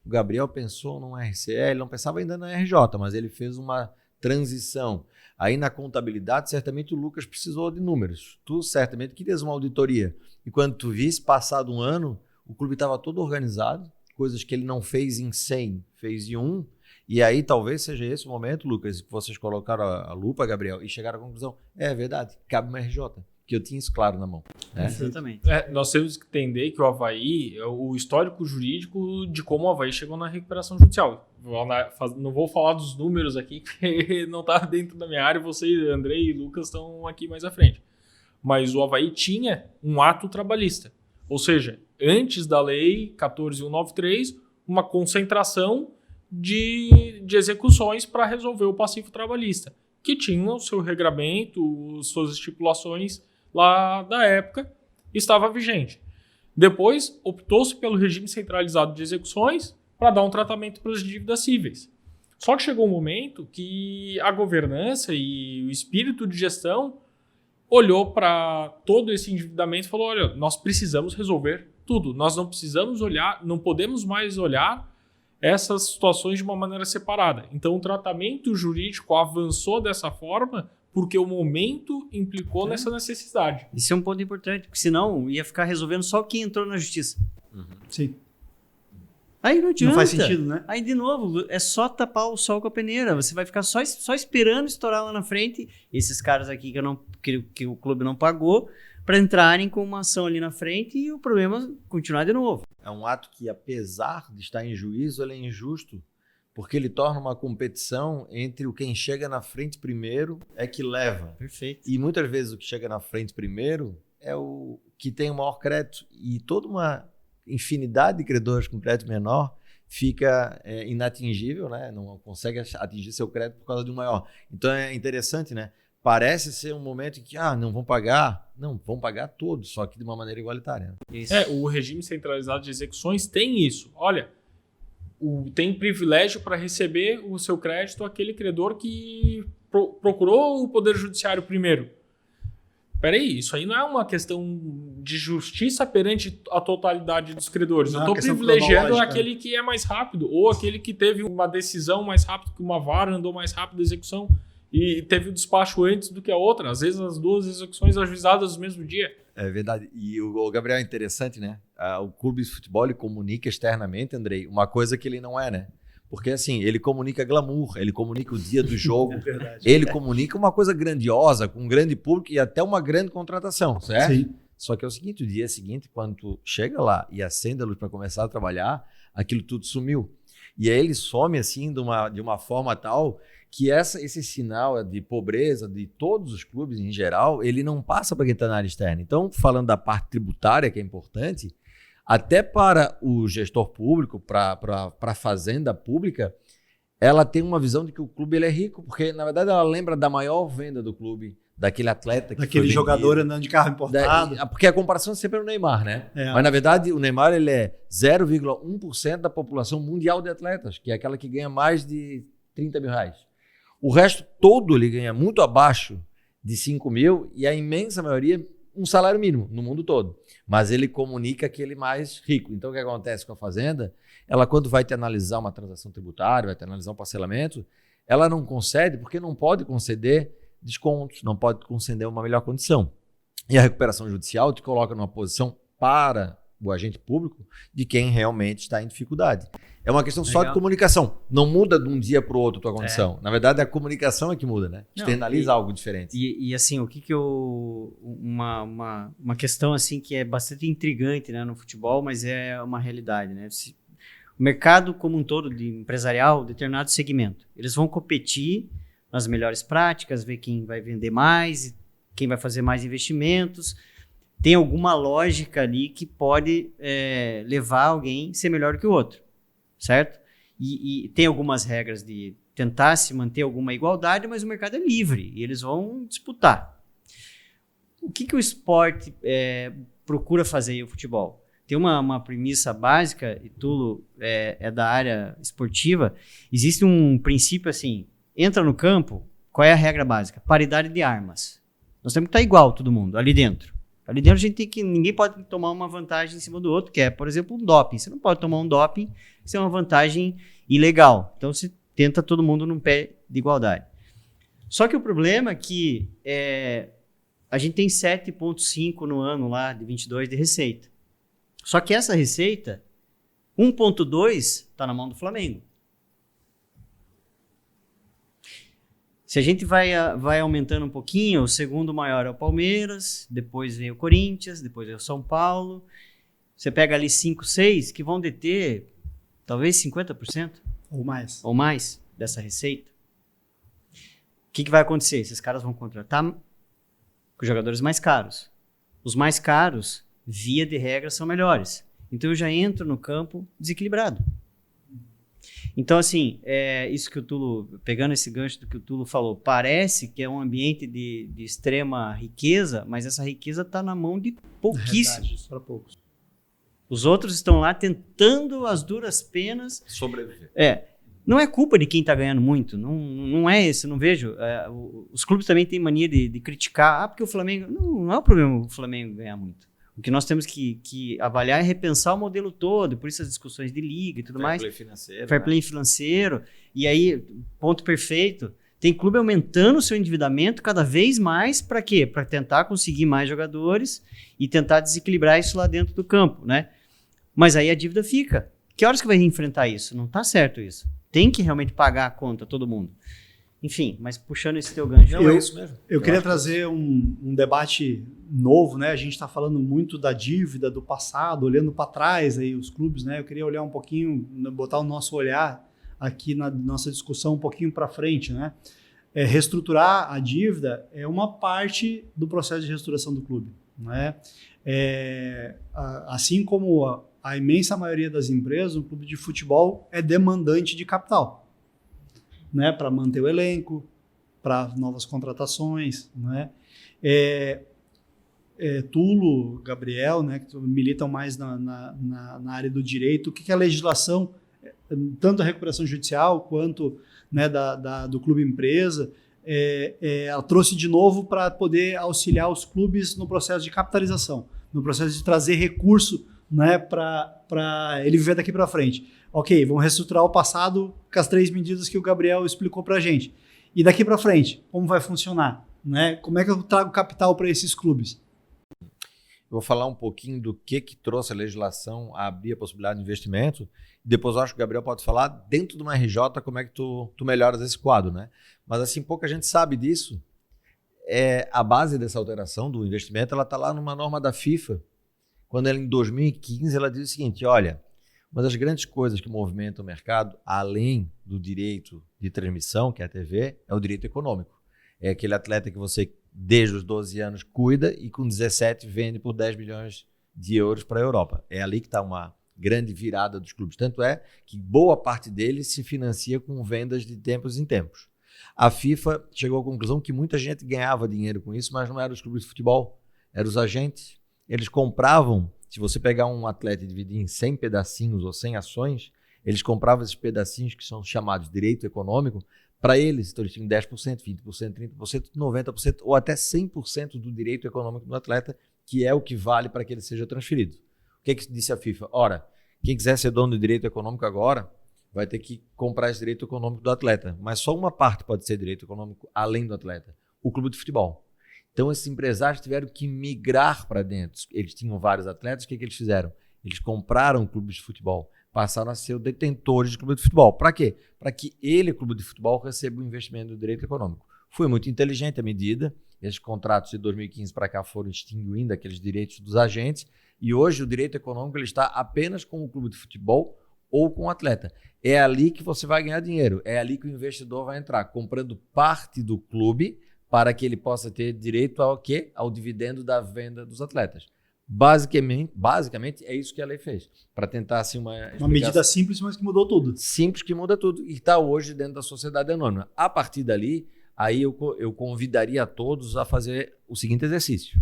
O Gabriel pensou num RCE, ele não pensava ainda na RJ, mas ele fez uma transição. Aí na contabilidade, certamente o Lucas precisou de números. Tu certamente querias uma auditoria. E quando tu visse, passado um ano, o clube estava todo organizado, coisas que ele não fez em 100, fez em 1. E aí talvez seja esse o momento, Lucas, que vocês colocaram a lupa, Gabriel, e chegaram à conclusão, é verdade, cabe uma RJ, que eu tinha isso claro na mão. Né? Exatamente. Nós temos que entender que o Avaí, o histórico jurídico de como o Avaí chegou na recuperação judicial. Não vou falar dos números aqui, que não está dentro da minha área, você, Andrei e Lucas estão aqui mais à frente. Mas o Avaí tinha um ato trabalhista. Ou seja, antes da lei 14193, uma concentração de execuções para resolver o passivo trabalhista, que tinha o seu regramento, suas estipulações lá da época, estava vigente. Depois, optou-se pelo regime centralizado de execuções para dar um tratamento para as dívidas cíveis. Só que chegou um momento que a governança e o espírito de gestão olhou para todo esse endividamento e falou, olha, nós precisamos resolver tudo. Nós não precisamos olhar, não podemos mais olhar essas situações de uma maneira separada. Então, o tratamento jurídico avançou dessa forma porque o momento implicou nessa necessidade. Isso é um ponto importante, porque senão ia ficar resolvendo só quem entrou na justiça. Sim. Aí não adianta. Não faz sentido, né? Aí, de novo, é só tapar o sol com a peneira. Você vai ficar só esperando estourar lá na frente esses caras aqui que o clube não pagou para entrarem com uma ação ali na frente e o problema continuar de novo. É um ato que, apesar de estar em juízo, ele é injusto, porque ele torna uma competição entre o quem chega na frente primeiro é que leva. Perfeito. E muitas vezes o que chega na frente primeiro é o que tem o maior crédito. E toda uma infinidade de credores com crédito menor fica inatingível, né? Não consegue atingir seu crédito por causa de um maior. Então é interessante, né? Parece ser um momento em que não vão pagar. Não, vão pagar todos, só que de uma maneira igualitária. Isso. O regime centralizado de execuções tem isso. Olha, tem privilégio para receber o seu crédito aquele credor que procurou o Poder Judiciário primeiro. Peraí, isso aí não é uma questão de justiça perante a totalidade dos credores. Não, eu estou questão privilegiando cronológica. aquele que é mais rápido, ou aquele que teve uma decisão mais rápido, que uma vara andou mais rápido da execução e teve o despacho antes do que a outra. Às vezes as duas execuções ajuizadas no mesmo dia. É verdade. E o Gabriel é interessante, né? O clube de futebol ele comunica externamente, Andrei, uma coisa que ele não é, né? Porque assim, ele comunica glamour, ele comunica o dia do jogo, ele comunica uma coisa grandiosa, com um grande público e até uma grande contratação, certo? Sim. Só que é o seguinte, o dia seguinte, quando tu chega lá e acende a luz para começar a trabalhar, aquilo tudo sumiu. E aí ele some assim de uma forma tal que esse sinal de pobreza de todos os clubes em geral, ele não passa para quem está na área externa. Então, falando da parte tributária, que é importante, até para o gestor público, para a fazenda pública, ela tem uma visão de que o clube ele é rico, porque, na verdade, ela lembra da maior venda do clube, daquele atleta que Daquele foi jogador vendido. andando de carro importado. Porque a comparação sempre é o Neymar, né? Mas, na verdade, o Neymar ele é 0,1% da população mundial de atletas, que é aquela que ganha mais de 30 mil reais. O resto todo ele ganha muito abaixo de 5 mil e a imensa maioria um salário mínimo no mundo todo. Mas ele comunica aquele mais rico. Então o que acontece com a fazenda? Ela quando vai te analisar uma transação tributária, vai te analisar um parcelamento, ela não concede porque não pode conceder descontos, não pode conceder uma melhor condição. E a recuperação judicial te coloca numa posição para o agente público de quem realmente está em dificuldade. É uma questão só de comunicação. Não muda de um dia para o outro a tua condição. Na verdade, a comunicação é que muda, né? Externaliza algo diferente. E assim, o que eu... Uma questão assim que é bastante intrigante, né, no futebol, mas é uma realidade, né? O mercado como um todo de empresarial, determinado segmento, eles vão competir nas melhores práticas, ver quem vai vender mais, quem vai fazer mais investimentos. Tem alguma lógica ali que pode levar alguém a ser melhor que o outro, certo? E tem algumas regras de tentar se manter alguma igualdade, mas o mercado é livre e eles vão disputar. O que o esporte procura fazer aí, o futebol? Tem uma premissa básica, e Tulo é da área esportiva, existe um princípio assim, entra no campo, qual é a regra básica? Paridade de armas. Nós temos que estar igual todo mundo ali dentro. Ali dentro ninguém pode tomar uma vantagem em cima do outro, que é, por exemplo, um doping. Você não pode tomar um doping, isso é uma vantagem ilegal. Então, se tenta todo mundo num pé de igualdade. Só que o problema é que a gente tem 7,5 no ano lá de 22 de receita. Só que essa receita, 1,2 está na mão do Flamengo. Se a gente vai aumentando um pouquinho, o segundo maior é o Palmeiras, depois vem o Corinthians, depois vem o São Paulo. Você pega ali 5, 6 que vão deter talvez 50% Ou mais dessa receita. O que vai acontecer? Esses caras vão contratar os jogadores mais caros. Os mais caros, via de regra, são melhores. Então eu já entro no campo desequilibrado. Então, assim, isso que o Tulo, pegando esse gancho do que o Tulo falou, parece que é um ambiente de extrema riqueza, mas essa riqueza está na mão de pouquíssimos. Para poucos. Os outros estão lá tentando as duras penas sobreviver. Não é culpa de quem está ganhando muito, não é isso, não vejo. Os clubes também têm mania de criticar, porque o Flamengo... Não é o problema o Flamengo ganhar muito. O que nós temos que avaliar é repensar o modelo todo, por isso as discussões de liga e tudo mais. Fair play financeiro. Fair play financeiro. E aí, ponto perfeito, tem clube aumentando o seu endividamento cada vez mais para quê? Para tentar conseguir mais jogadores e tentar desequilibrar isso lá dentro do campo, né? Mas aí a dívida fica. Que horas que vai enfrentar isso? Não está certo isso. Tem que realmente pagar a conta, todo mundo. Enfim, mas puxando esse teu gancho. Não, é isso mesmo. Eu queria trazer um debate novo, né? A gente está falando muito da dívida, do passado, olhando para trás aí os clubes, né? Eu queria olhar um pouquinho, botar o nosso olhar aqui na nossa discussão um pouquinho para frente, né? Reestruturar a dívida é uma parte do processo de reestruturação do clube, né? Assim como a imensa maioria das empresas, o clube de futebol é demandante de capital, né, para manter o elenco, para novas contratações, né? Tulo, Gabriel, né, que militam mais na área do direito, o que a legislação, tanto a recuperação judicial quanto, né, do clube empresa, ela trouxe de novo para poder auxiliar os clubes no processo de capitalização, no processo de trazer recurso, né, para ele viver daqui para frente. Ok, vamos reestruturar o passado com as 3 medidas que o Gabriel explicou para a gente. E daqui para frente, como vai funcionar? Né? Como é que eu trago capital para esses clubes? Eu vou falar um pouquinho do que trouxe a legislação a abrir a possibilidade de investimento. Depois eu acho que o Gabriel pode falar dentro de uma RJ como é que tu melhoras esse quadro, né? Mas assim, pouca gente sabe disso. A base dessa alteração do investimento, ela está lá numa norma da FIFA, quando ela, em 2015, ela diz o seguinte: olha, uma das grandes coisas que movimentam o mercado, além do direito de transmissão, que é a TV, é o direito econômico. É aquele atleta que você, desde os 12 anos, cuida e com 17 vende por 10 milhões de euros para a Europa. É ali que está uma grande virada dos clubes. Tanto é que boa parte deles se financia com vendas de tempos em tempos. A FIFA chegou à conclusão que muita gente ganhava dinheiro com isso, mas não eram os clubes de futebol, eram os agentes. Eles compravam, se você pegar um atleta e dividir em 100 pedacinhos ou 100 ações, eles compravam esses pedacinhos que são chamados de direito econômico para eles. Então eles tinham 10%, 20%, 30%, 90% ou até 100% do direito econômico do atleta, que é o que vale para que ele seja transferido. O que disse a FIFA? Ora, quem quiser ser dono do direito econômico agora vai ter que comprar esse direito econômico do atleta. Mas só uma parte pode ser direito econômico além do atleta: o clube de futebol. Então, esses empresários tiveram que migrar para dentro. Eles tinham vários atletas, o que eles fizeram? Eles compraram clubes de futebol, passaram a ser detentores de clube de futebol. Para quê? Para que ele, clube de futebol, receba o investimento do direito econômico. Foi muito inteligente a medida. Esses contratos de 2015 para cá foram extinguindo aqueles direitos dos agentes, e hoje o direito econômico ele está apenas com o clube de futebol ou com o atleta. É ali que você vai ganhar dinheiro, é ali que o investidor vai entrar, comprando parte do clube, para que ele possa ter direito ao quê? Ao dividendo da venda dos atletas. Basicamente é isso que a lei fez. Para tentar, assim, uma medida simples, mas que mudou tudo. Simples, que muda tudo. E está hoje dentro da sociedade anônima. A partir dali, aí eu convidaria a todos a fazer o seguinte exercício.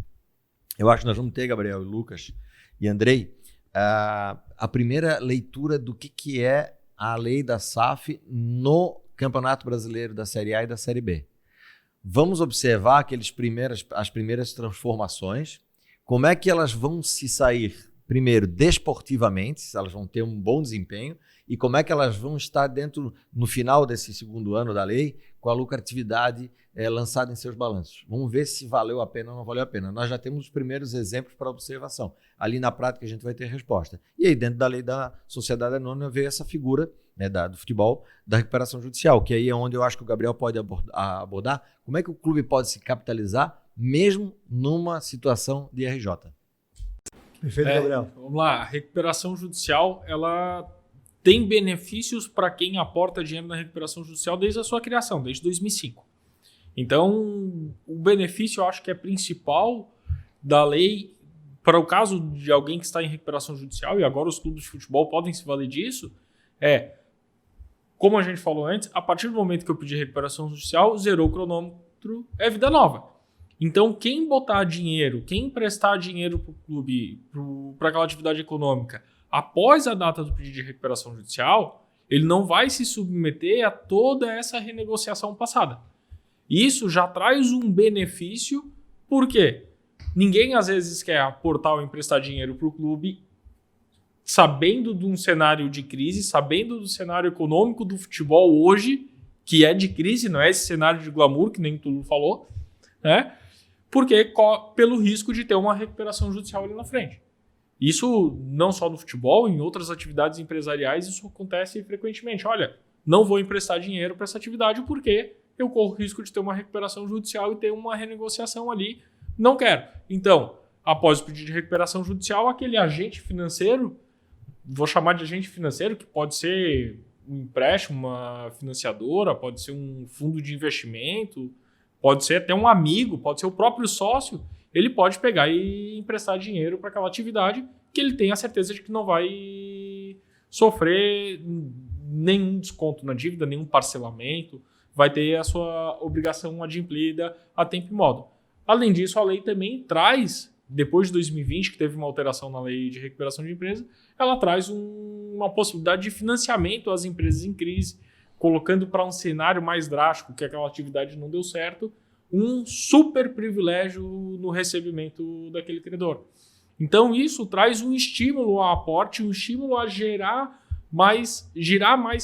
Eu acho que nós vamos ter, Gabriel, Lucas e Andrei, a primeira leitura do que é a lei da SAF no Campeonato Brasileiro da Série A e da Série B. Vamos observar as primeiras transformações, como é que elas vão se sair, primeiro, desportivamente, se elas vão ter um bom desempenho, e como é que elas vão estar dentro, no final desse segundo ano da lei, com a lucratividade lançada em seus balanços. Vamos ver se valeu a pena ou não valeu a pena. Nós já temos os primeiros exemplos para observação. Ali na prática a gente vai ter resposta. E aí dentro da lei da sociedade anônima vê essa figura, né, do futebol, da recuperação judicial, que aí é onde eu acho que o Gabriel pode abordar como é que o clube pode se capitalizar mesmo numa situação de RJ. Perfeito, Gabriel. Vamos lá, a recuperação judicial, ela tem benefícios para quem aporta dinheiro na recuperação judicial desde a sua criação, desde 2005. Então, o benefício eu acho que é principal da lei para o caso de alguém que está em recuperação judicial, e agora os clubes de futebol podem se valer disso, como a gente falou antes, a partir do momento que eu pedi recuperação judicial, zerou o cronômetro, é vida nova. Então, quem botar dinheiro, quem emprestar dinheiro para o clube, para aquela atividade econômica, após a data do pedido de recuperação judicial, ele não vai se submeter a toda essa renegociação passada. Isso já traz um benefício, porque ninguém às vezes quer aportar ou emprestar dinheiro para o clube sabendo de um cenário de crise, sabendo do cenário econômico do futebol hoje, que é de crise, não é esse cenário de glamour que nem tu falou, né? Porque pelo risco de ter uma recuperação judicial ali na frente. Isso não só no futebol, em outras atividades empresariais, isso acontece frequentemente. Olha, não vou emprestar dinheiro para essa atividade porque eu corro o risco de ter uma recuperação judicial e ter uma renegociação ali. Não quero. Então, após o pedido de recuperação judicial, aquele agente financeiro, vou chamar de agente financeiro, que pode ser um empréstimo, uma financiadora, pode ser um fundo de investimento, pode ser até um amigo, pode ser o próprio sócio, ele pode pegar e emprestar dinheiro para aquela atividade que ele tem a certeza de que não vai sofrer nenhum desconto na dívida, nenhum parcelamento, vai ter a sua obrigação adimplida a tempo e modo. Além disso, a lei também traz, depois de 2020, que teve uma alteração na lei de recuperação de empresa, ela traz uma possibilidade de financiamento às empresas em crise, colocando para um cenário mais drástico, que aquela atividade não deu certo, um super privilégio no recebimento daquele credor. Então isso traz um estímulo ao aporte, um estímulo a girar mais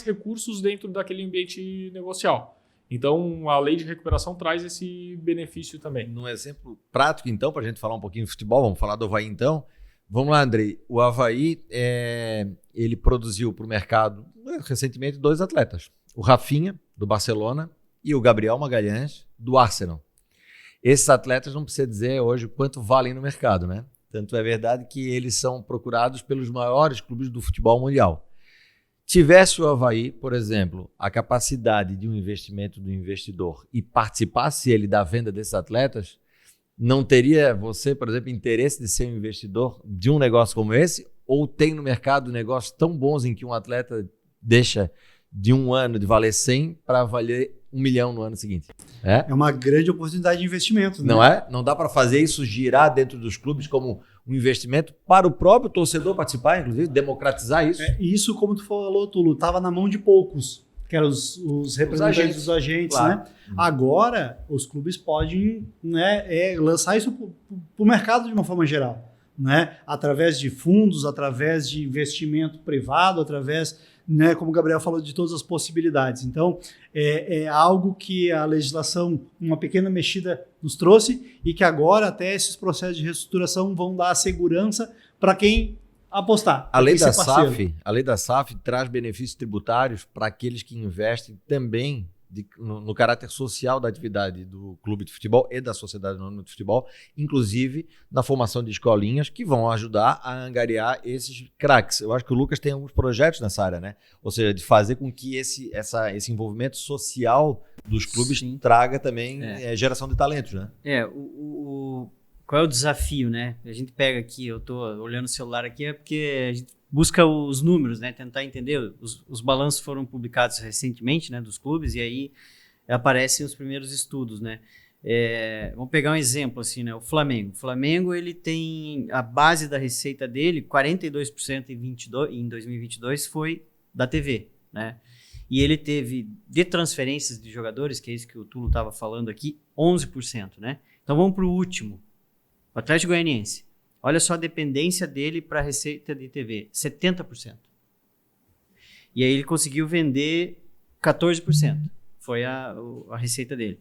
recursos dentro daquele ambiente negocial. Então a lei de recuperação traz esse benefício também. Num exemplo prático então, para a gente falar um pouquinho de futebol, vamos falar do Avaí então. Vamos lá, Andrei. O Avaí, ele produziu para o mercado recentemente 2 atletas. O Rafinha, do Barcelona, e o Gabriel Magalhães, do Arsenal. Esses atletas não precisa dizer hoje quanto valem no mercado, né? Tanto é verdade que eles são procurados pelos maiores clubes do futebol mundial. Tivesse o Avaí, por exemplo, a capacidade de um investimento do investidor e participasse ele da venda desses atletas, não teria você, por exemplo, interesse de ser um investidor de um negócio como esse? Ou tem no mercado negócios tão bons em que um atleta deixa de um ano de valer 100 para valer 1 milhão no ano seguinte? É uma grande oportunidade de investimento. Não é? Não dá para fazer isso girar dentro dos clubes como um investimento para o próprio torcedor participar, inclusive, democratizar isso? Isso, como tu falou, Tulo, estava na mão de poucos, que eram os representantes dos agentes, claro, né? Agora, os clubes podem, né, lançar isso para o mercado de uma forma geral, né? Através de fundos, através de investimento privado, através, né, como o Gabriel falou, de todas as possibilidades. Então, é algo que a legislação, uma pequena mexida, nos trouxe e que agora até esses processos de reestruturação vão dar segurança para quem apostar. A lei da SAF traz benefícios tributários para aqueles que investem também no caráter social da atividade do clube de futebol e da sociedade anônima de futebol, inclusive na formação de escolinhas que vão ajudar a angariar esses craques. Eu acho que o Lucas tem alguns projetos nessa área, né? Ou seja, de fazer com que esse envolvimento social dos clubes traga também geração de talentos, né? Qual é o desafio, né? A gente pega aqui, eu estou olhando o celular aqui, é porque a gente busca os números, né? Tentar entender. Os balanços foram publicados recentemente, né? Dos clubes, e aí aparecem os primeiros estudos, né? Vamos pegar um exemplo, assim, né? O Flamengo. O Flamengo, ele tem a base da receita dele, 42% em 2022 foi da TV, né? E ele teve, de transferências de jogadores, que é isso que o Tulo estava falando aqui, 11%, né? Então vamos para o último. O Atlético Goianiense, Olha só a dependência dele para a receita de TV, 70%. E aí ele conseguiu vender 14%. Foi a receita dele.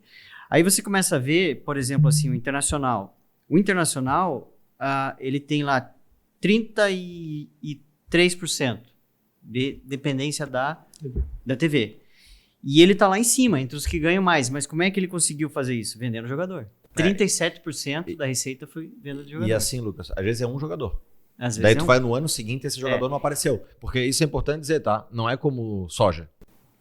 Aí você começa a ver, por exemplo, assim, o Internacional. O Internacional, ele tem lá 33% de dependência da TV. E ele está lá em cima, entre os que ganham mais. Mas como é que ele conseguiu fazer isso? Vendendo jogador. 37% da receita foi venda de jogador. E assim, Lucas, às vezes é um jogador. Às vezes Daí tu vai no ano seguinte e esse jogador não apareceu. Porque isso é importante dizer, tá? Não é como soja.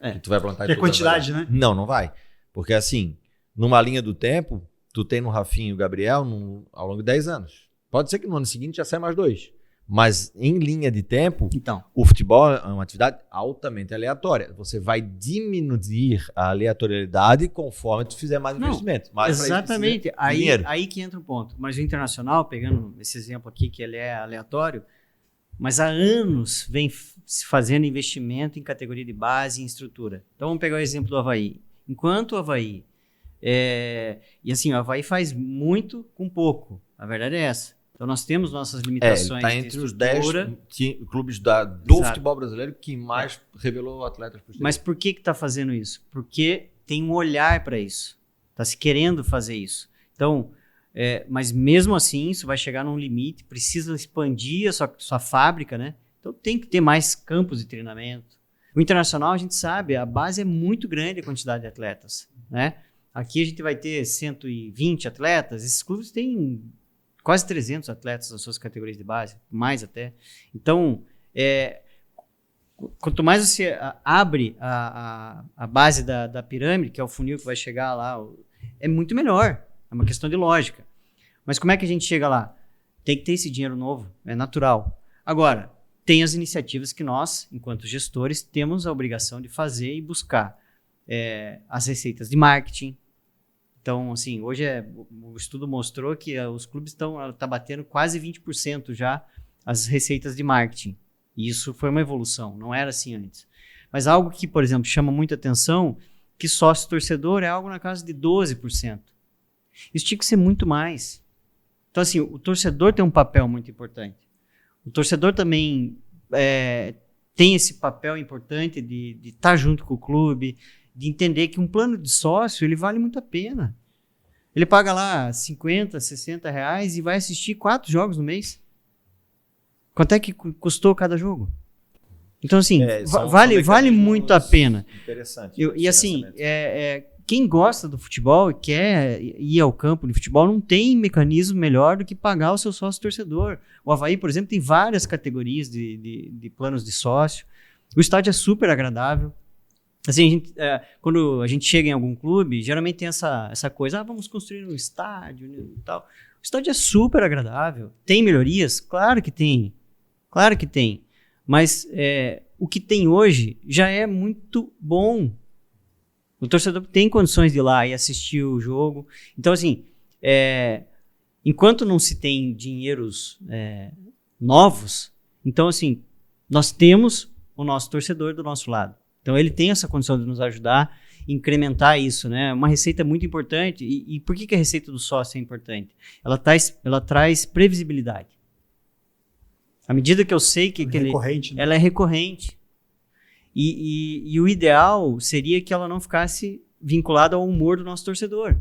Que tu vai plantar Que é quantidade, né? Não vai. Porque assim, numa linha do tempo, tu tem no Rafinha e o Gabriel ao longo de 10 anos. Pode ser que no ano seguinte já saia mais 2. Mas em linha de tempo, Então, o futebol é uma atividade altamente aleatória. Você vai diminuir a aleatoriedade conforme tu fizer mais investimento. Mas exatamente. Dinheiro. Aí que entra um ponto. Mas o Internacional, pegando esse exemplo aqui que ele é aleatório, mas há anos vem se fazendo investimento em categoria de base e em estrutura. Então vamos pegar o exemplo do Avaí. Enquanto o Avaí... e assim, o Avaí faz muito com pouco. A verdade é essa. Então nós temos nossas limitações. Está entre os 10 clubes do Exato. futebol brasileiro que mais revelou atletas possíveis. Mas por que está fazendo isso? Porque tem um olhar para isso. Está se querendo fazer isso. Então, mas mesmo assim, isso vai chegar num limite, precisa expandir a sua fábrica, né? Então tem que ter mais campos de treinamento. O Internacional, a gente sabe, a base é muito grande a quantidade de atletas, né? Aqui a gente vai ter 120 atletas, esses clubes têm quase 300 atletas nas suas categorias de base, mais até. Então, quanto mais você abre a base da pirâmide, que é o funil que vai chegar lá, é muito melhor. É uma questão de lógica. Mas como é que a gente chega lá? Tem que ter esse dinheiro novo, é natural. Agora, tem as iniciativas que nós, enquanto gestores, temos a obrigação de fazer e buscar. As receitas de marketing. Então, assim, hoje o estudo mostrou que os clubes estão batendo quase 20% já as receitas de marketing. E isso foi uma evolução, não era assim antes. Mas algo que, por exemplo, chama muita atenção, que sócio-torcedor é algo na casa de 12%. Isso tinha que ser muito mais. Então, assim, o torcedor tem um papel muito importante. O torcedor também tem esse papel importante de estar junto com o clube, de entender que um plano de sócio, ele vale muito a pena. Ele paga lá 50, 60 reais e vai assistir 4 jogos no mês. Quanto é que custou cada jogo? Então, assim, vale muito a pena. Interessante. E assim, quem gosta do futebol e quer ir ao campo de futebol, não tem mecanismo melhor do que pagar o seu sócio torcedor. O Avaí, por exemplo, tem várias categorias de planos de sócio. O estádio é super agradável. Assim, quando a gente chega em algum clube, geralmente tem essa coisa, vamos construir um estádio e tal. O estádio é super agradável. Tem melhorias? Claro que tem. Claro que tem. Mas o que tem hoje já é muito bom. O torcedor tem condições de ir lá e assistir o jogo. Então, assim, enquanto não se tem dinheiros novos, então, assim, nós temos o nosso torcedor do nosso lado. Então, ele tem essa condição de nos ajudar a incrementar isso, né? Uma receita muito importante. E por que a receita do sócio é importante? Ela traz previsibilidade. À medida que eu sei que recorrente, né? ela é recorrente. E o ideal seria que ela não ficasse vinculada ao humor do nosso torcedor.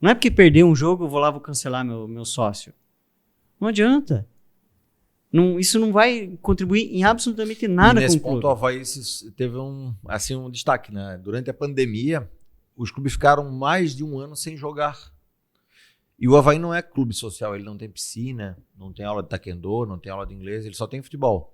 Não é porque perder um jogo eu vou cancelar meu sócio. Não adianta. Isso não vai contribuir em absolutamente nada com o clube. Nesse ponto, o Avaí teve um destaque, né? Durante a pandemia, os clubes ficaram mais de um ano sem jogar. E o Avaí não é clube social, ele não tem piscina, não tem aula de taekwondo, não tem aula de inglês, ele só tem futebol.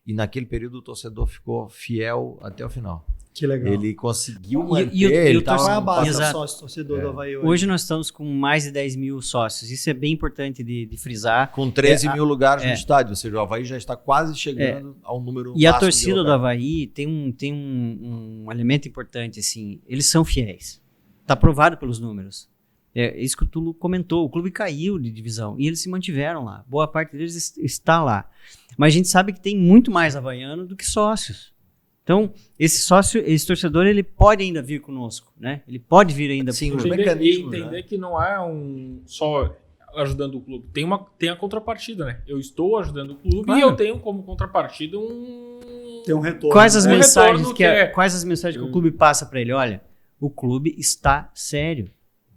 E naquele período o torcedor ficou fiel até o final. Que legal. Ele conseguiu manter, Qual é a base do sócio torcedor do Avaí hoje? Hoje nós estamos com mais de 10 mil sócios. Isso é bem importante de frisar. Com 13 mil lugares no estádio, ou seja, o Avaí já está quase chegando ao número máximo. E a torcida do Avaí tem um elemento importante, assim, eles são fiéis. Está provado pelos números. É isso que o Tulo comentou, o clube caiu de divisão e eles se mantiveram lá. Boa parte deles está lá. Mas a gente sabe que tem muito mais havaiano do que sócios. Então, esse torcedor, ele pode ainda vir conosco, né? Ele pode vir ainda. Sim, entender que não é só ajudando o clube. Tem a contrapartida, né? Eu estou ajudando o clube Claro. e eu tenho como contrapartida Tem um retorno. Quais as né? mensagens retorno quais as mensagens que o clube passa para ele? Olha, o clube está sério.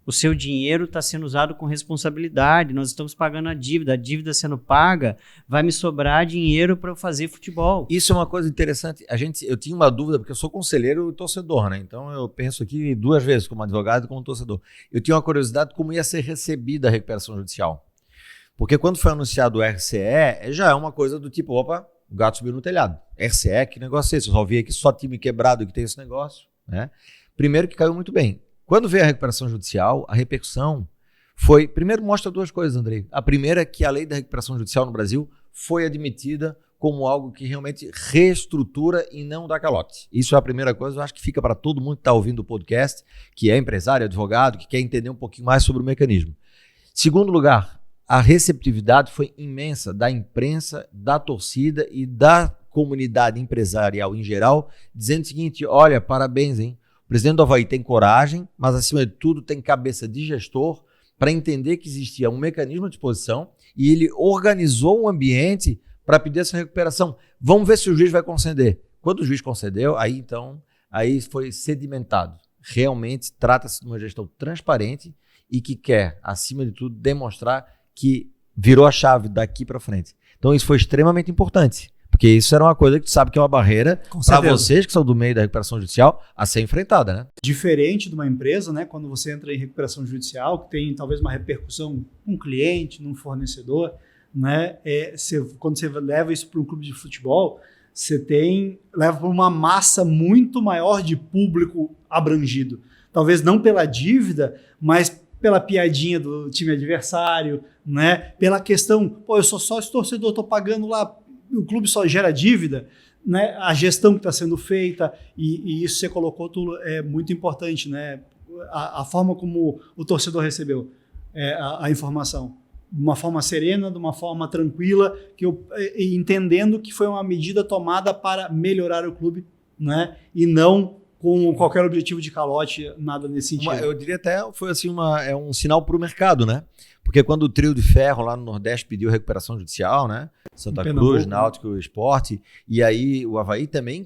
O seu dinheiro está sendo usado com responsabilidade. Nós estamos pagando a dívida sendo paga, vai me sobrar dinheiro para eu fazer futebol. Isso é uma coisa interessante. Eu tinha uma dúvida, porque eu sou conselheiro e torcedor, né? Então eu penso aqui 2 vezes, como advogado e como torcedor. Eu tinha uma curiosidade como ia ser recebida a recuperação judicial. Porque quando foi anunciado o RCE, já é uma coisa do tipo, opa, o gato subiu no telhado. RCE, que negócio é esse? Eu só vi aqui só time quebrado que tem esse negócio, né? Primeiro que caiu muito bem. Quando veio a recuperação judicial, a repercussão foi... Primeiro mostra 2 coisas, Andrei. A primeira é que a lei da recuperação judicial no Brasil foi admitida como algo que realmente reestrutura e não dá calote. Isso é a primeira coisa, eu acho que fica para todo mundo que está ouvindo o podcast, que é empresário, advogado, que quer entender um pouquinho mais sobre o mecanismo. Segundo lugar, a receptividade foi imensa da imprensa, da torcida e da comunidade empresarial em geral, dizendo o seguinte, olha, parabéns, hein? O presidente do Avaí tem coragem, mas acima de tudo tem cabeça de gestor para entender que existia um mecanismo à disposição e ele organizou um ambiente para pedir essa recuperação. Vamos ver se o juiz vai conceder. Quando o juiz concedeu, aí foi sedimentado. Realmente trata-se de uma gestão transparente e que quer, acima de tudo, demonstrar que virou a chave daqui para frente. Então isso foi extremamente importante. Porque isso era uma coisa que tu sabe que é uma barreira para vocês que são do meio da recuperação judicial a ser enfrentada, né? Diferente de uma empresa, né? Quando você entra em recuperação judicial, que tem talvez uma repercussão num cliente, num fornecedor, né? Quando você leva isso para um clube de futebol, leva para uma massa muito maior de público abrangido. Talvez não pela dívida, mas pela piadinha do time adversário, né? Pela questão, pô, eu sou sócio torcedor, estou pagando lá, o clube só gera dívida, né? A gestão que está sendo feita, e isso você colocou tudo, é muito importante, né? A forma como o torcedor recebeu a informação, de uma forma serena, de uma forma tranquila, entendendo que foi uma medida tomada para melhorar o clube, né? E não com qualquer objetivo de calote, nada nesse sentido. Eu diria até, foi assim, um sinal para o mercado, né? Porque quando o trio de ferro lá no Nordeste pediu recuperação judicial, né? Santa Cruz, Náutico, Sport, e aí o Avaí também,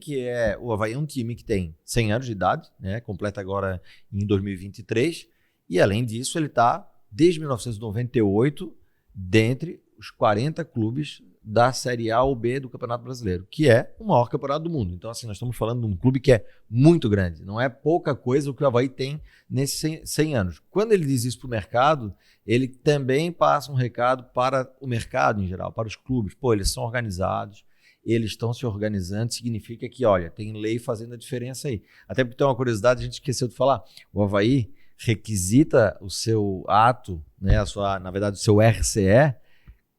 o Avaí é um time que tem 100 anos de idade, né? Completa agora em 2023, e além disso ele está, desde 1998, dentre os 40 clubes da Série A ou B do Campeonato Brasileiro, que é o maior campeonato do mundo. Então, assim, nós estamos falando de um clube que é muito grande. Não é pouca coisa o que o Avaí tem nesses 100 anos. Quando ele diz isso para o mercado, ele também passa um recado para o mercado em geral, para os clubes. Pô, eles são organizados, eles estão se organizando, significa que, olha, tem lei fazendo a diferença aí. Até porque tem uma curiosidade, a gente esqueceu de falar. O Avaí requisita o seu ato, né, na verdade, o seu RCE,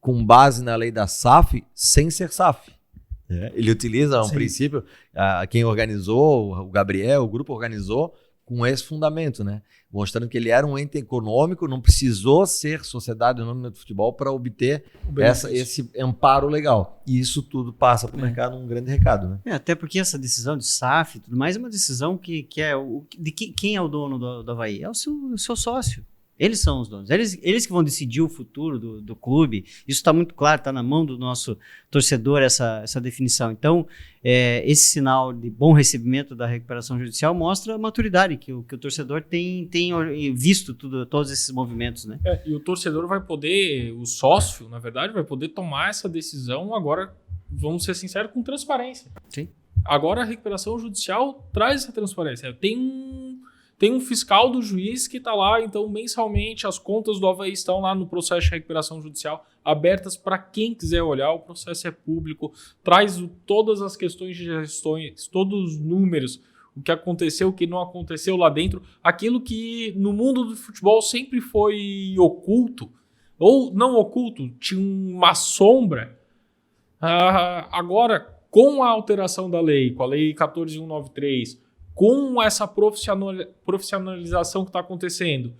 com base na lei da SAF, sem ser SAF. Ele utiliza um princípio, quem organizou, o Gabriel, o grupo organizou com esse fundamento, né? Mostrando que ele era um ente econômico, não precisou ser sociedade anônima de futebol para obter esse amparo legal. E isso tudo passa para o mercado um grande recado, né? Até porque essa decisão de SAF e tudo mais é uma decisão que é quem é o dono do Avaí? É o seu sócio. Eles são os donos, eles que vão decidir o futuro do clube. Isso está muito claro, está na mão do nosso torcedor essa definição. Então, esse sinal de bom recebimento da recuperação judicial mostra a maturidade que o torcedor tem visto todos esses movimentos, né? E o torcedor vai poder, o sócio, na verdade, vai poder tomar essa decisão agora, vamos ser sinceros, com transparência. Sim. Agora a recuperação judicial traz essa transparência. Tem um fiscal do juiz que está lá, então mensalmente as contas do Avaí estão lá no processo de recuperação judicial abertas para quem quiser olhar. O processo é público, traz todas as questões de gestões, todos os números, o que aconteceu, o que não aconteceu lá dentro, aquilo que no mundo do futebol sempre foi oculto, ou não oculto, tinha uma sombra. Agora, com a alteração da lei, com a lei 14.193, com essa profissionalização que está acontecendo,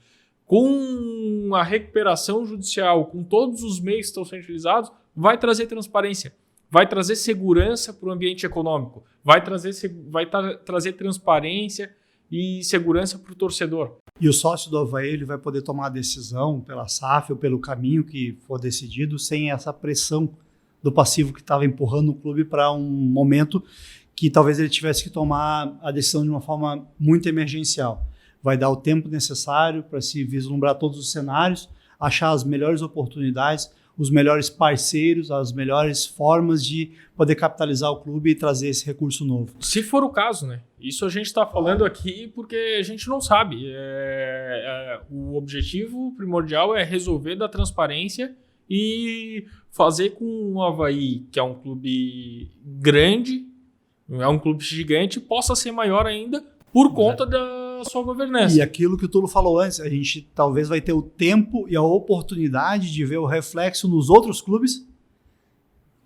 com a recuperação judicial, com todos os meios que estão sendo utilizados, vai trazer transparência, vai trazer segurança para o ambiente econômico, vai trazer transparência e segurança para o torcedor. E o sócio do Avaí ele vai poder tomar a decisão pela SAF ou pelo caminho que for decidido sem essa pressão do passivo que estava empurrando o clube para um momento que talvez ele tivesse que tomar a decisão de uma forma muito emergencial. Vai dar o tempo necessário para se vislumbrar todos os cenários, achar as melhores oportunidades, os melhores parceiros, as melhores formas de poder capitalizar o clube e trazer esse recurso novo. Se for o caso, né? Isso a gente está falando aqui porque a gente não sabe. O objetivo primordial é resolver da transparência e fazer com o Avaí, que é um clube grande, é um clube gigante, possa ser maior ainda por conta da sua governança. E aquilo que o Tulo falou antes, a gente talvez vai ter o tempo e a oportunidade de ver o reflexo nos outros clubes,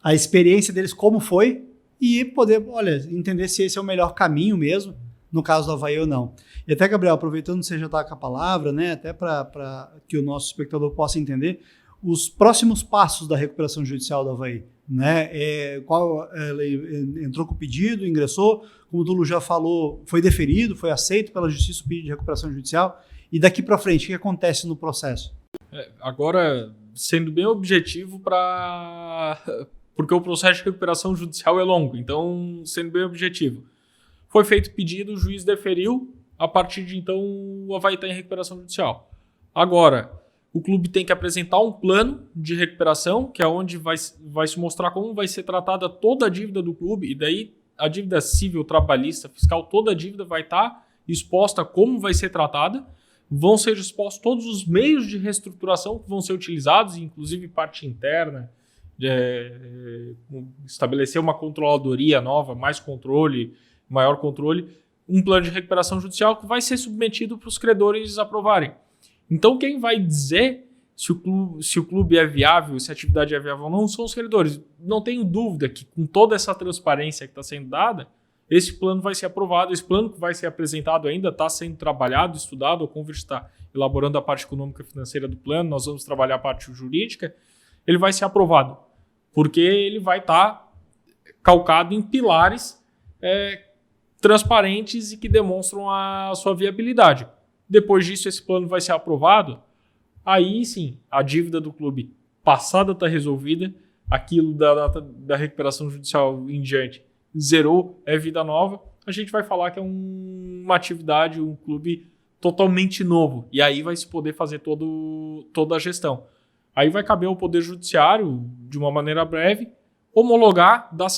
a experiência deles como foi, e poder, entender se esse é o melhor caminho mesmo, no caso do Avaí ou não. E até, Gabriel, aproveitando que você já está com a palavra, né, até para que o nosso espectador possa entender, os próximos passos da recuperação judicial do Avaí, né? Ele entrou com o pedido, ingressou, como o Tulo já falou, foi deferido, foi aceito pela Justiça o pedido de recuperação judicial, e daqui para frente, o que acontece no processo? Agora, sendo bem objetivo porque o processo de recuperação judicial é longo, então, sendo bem objetivo. Foi feito pedido, o juiz deferiu, a partir de então o Avaí está em recuperação judicial. Agora, o clube tem que apresentar um plano de recuperação, que é onde vai se mostrar como vai ser tratada toda a dívida do clube, e daí a dívida civil, trabalhista, fiscal, toda a dívida vai estar exposta como vai ser tratada, vão ser expostos todos os meios de reestruturação que vão ser utilizados, inclusive parte interna, estabelecer uma controladoria nova, mais controle, maior controle, um plano de recuperação judicial que vai ser submetido para os credores aprovarem. Então, quem vai dizer se o clube é viável, se a atividade é viável ou não, são os credores. Não tenho dúvida que, com toda essa transparência que está sendo dada, esse plano vai ser aprovado. Esse plano que vai ser apresentado ainda está sendo trabalhado, estudado. O Convert está elaborando a parte econômica e financeira do plano. Nós vamos trabalhar a parte jurídica. Ele vai ser aprovado, porque ele vai estar calcado em pilares transparentes e que demonstram a sua viabilidade. Depois disso, esse plano vai ser aprovado. Aí sim, a dívida do clube passada está resolvida. Aquilo da recuperação judicial em diante zerou, é vida nova. A gente vai falar que é uma atividade, um clube totalmente novo. E aí vai se poder fazer toda a gestão. Aí vai caber ao Poder Judiciário, de uma maneira breve, homologar, dar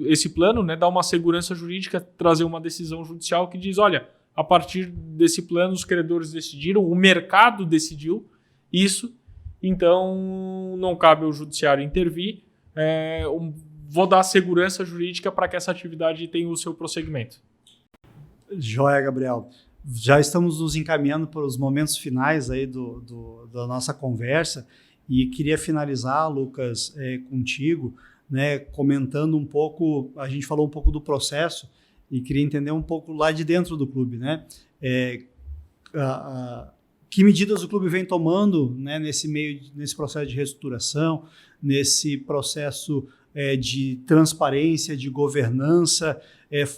esse plano, né, dar uma segurança jurídica, trazer uma decisão judicial que diz, olha, a partir desse plano, os credores decidiram, o mercado decidiu isso, então não cabe ao judiciário intervir. Vou dar segurança jurídica para que essa atividade tenha o seu prosseguimento. Joia, Gabriel. Já estamos nos encaminhando para os momentos finais aí da nossa conversa e queria finalizar, Lucas, contigo, né, comentando um pouco, a gente falou um pouco do processo, e queria entender um pouco lá de dentro do clube, né? Que medidas o clube vem tomando, né, nesse processo de reestruturação, nesse processo de transparência, de governança.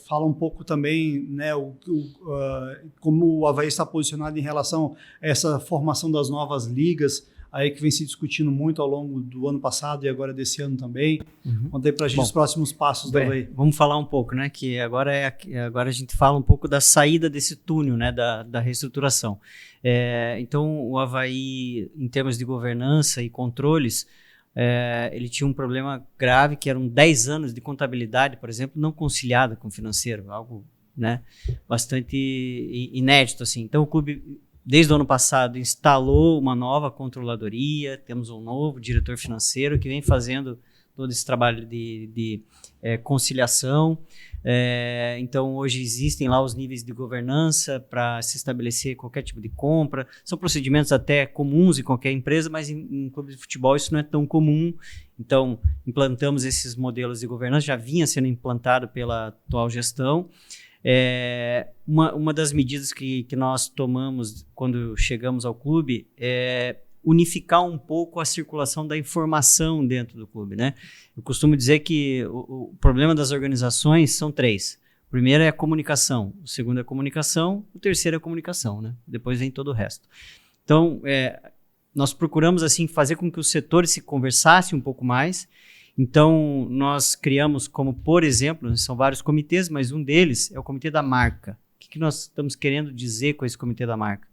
Fala um pouco também, né, como o Avaí está posicionado em relação a essa formação das novas ligas, aí que vem se discutindo muito ao longo do ano passado e agora desse ano também. Conta aí pra gente os próximos passos do Avaí. Vamos falar um pouco, né? Que agora a gente fala um pouco da saída desse túnel, né? Da reestruturação. Então, o Avaí, em termos de governança e controles, ele tinha um problema grave, que eram 10 anos de contabilidade, por exemplo, não conciliada com o financeiro, algo, né, bastante inédito, assim. Então, o clube, desde o ano passado, instalou uma nova controladoria, temos um novo diretor financeiro que vem fazendo todo esse trabalho de conciliação. Então, hoje existem lá os níveis de governança para se estabelecer qualquer tipo de compra. São procedimentos até comuns em qualquer empresa, mas em clubes de futebol isso não é tão comum. Então, implantamos esses modelos de governança, já vinha sendo implantado pela atual gestão. Uma das medidas que nós tomamos quando chegamos ao clube é unificar um pouco a circulação da informação dentro do clube, né? Eu costumo dizer que o problema das organizações são 3. O primeiro é a comunicação, o segundo é a comunicação, o terceiro é a comunicação, né? Depois vem todo o resto. Então, nós procuramos assim fazer com que os setores se conversassem um pouco mais. Então, nós criamos como, por exemplo, são vários comitês, mas um deles é o comitê da marca. O que nós estamos querendo dizer com esse comitê da marca?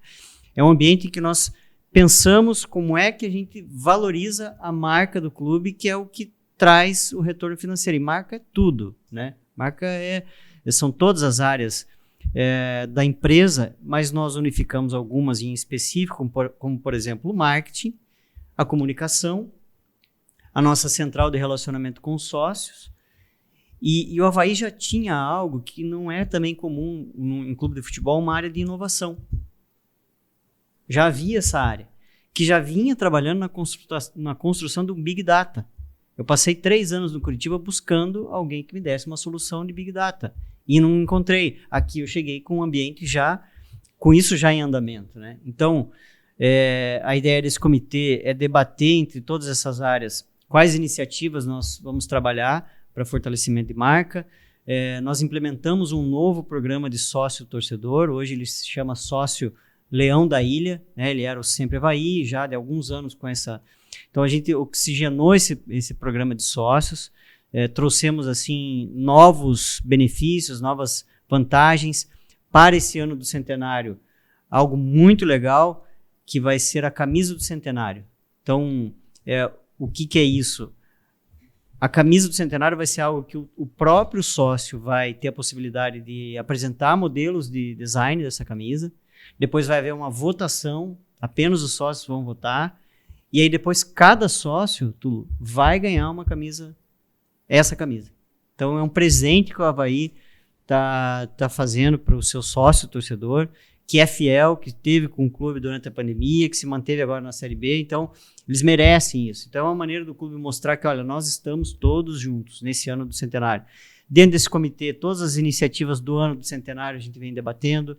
É um ambiente em que nós pensamos como é que a gente valoriza a marca do clube, que é o que traz o retorno financeiro. E marca é tudo, né? Marca são todas as áreas da empresa, mas nós unificamos algumas em específico, como por exemplo, o marketing, a comunicação, a nossa central de relacionamento com os sócios. E o Avaí já tinha algo que não é também comum em clube de futebol, uma área de inovação. Já havia essa área, que já vinha trabalhando na construção do Big Data. Eu passei 3 anos no Curitiba buscando alguém que me desse uma solução de Big Data. E não encontrei. Aqui eu cheguei com um ambiente com isso já em andamento, né? Então, a ideia desse comitê é debater entre todas essas áreas quais iniciativas nós vamos trabalhar para fortalecimento de marca. Nós implementamos um novo programa de sócio-torcedor. Hoje ele se chama Sócio Leão da Ilha, né? Ele era o Sempre Avaí, já de alguns anos com essa... Então a gente oxigenou esse programa de sócios, trouxemos assim novos benefícios, novas vantagens para esse ano do centenário. Algo muito legal, que vai ser a camisa do centenário. Então, o que é isso? A camisa do centenário vai ser algo que o próprio sócio vai ter a possibilidade de apresentar modelos de design dessa camisa. Depois vai haver uma votação, apenas os sócios vão votar. E aí depois cada sócio vai ganhar uma camisa, essa camisa. Então é um presente que o Avaí tá fazendo para o seu sócio torcedor, que é fiel, que esteve com o clube durante a pandemia, que se manteve agora na Série B. Então eles merecem isso. Então é uma maneira do clube mostrar que, olha, nós estamos todos juntos nesse ano do centenário. Dentro desse comitê, todas as iniciativas do ano do centenário a gente vem debatendo.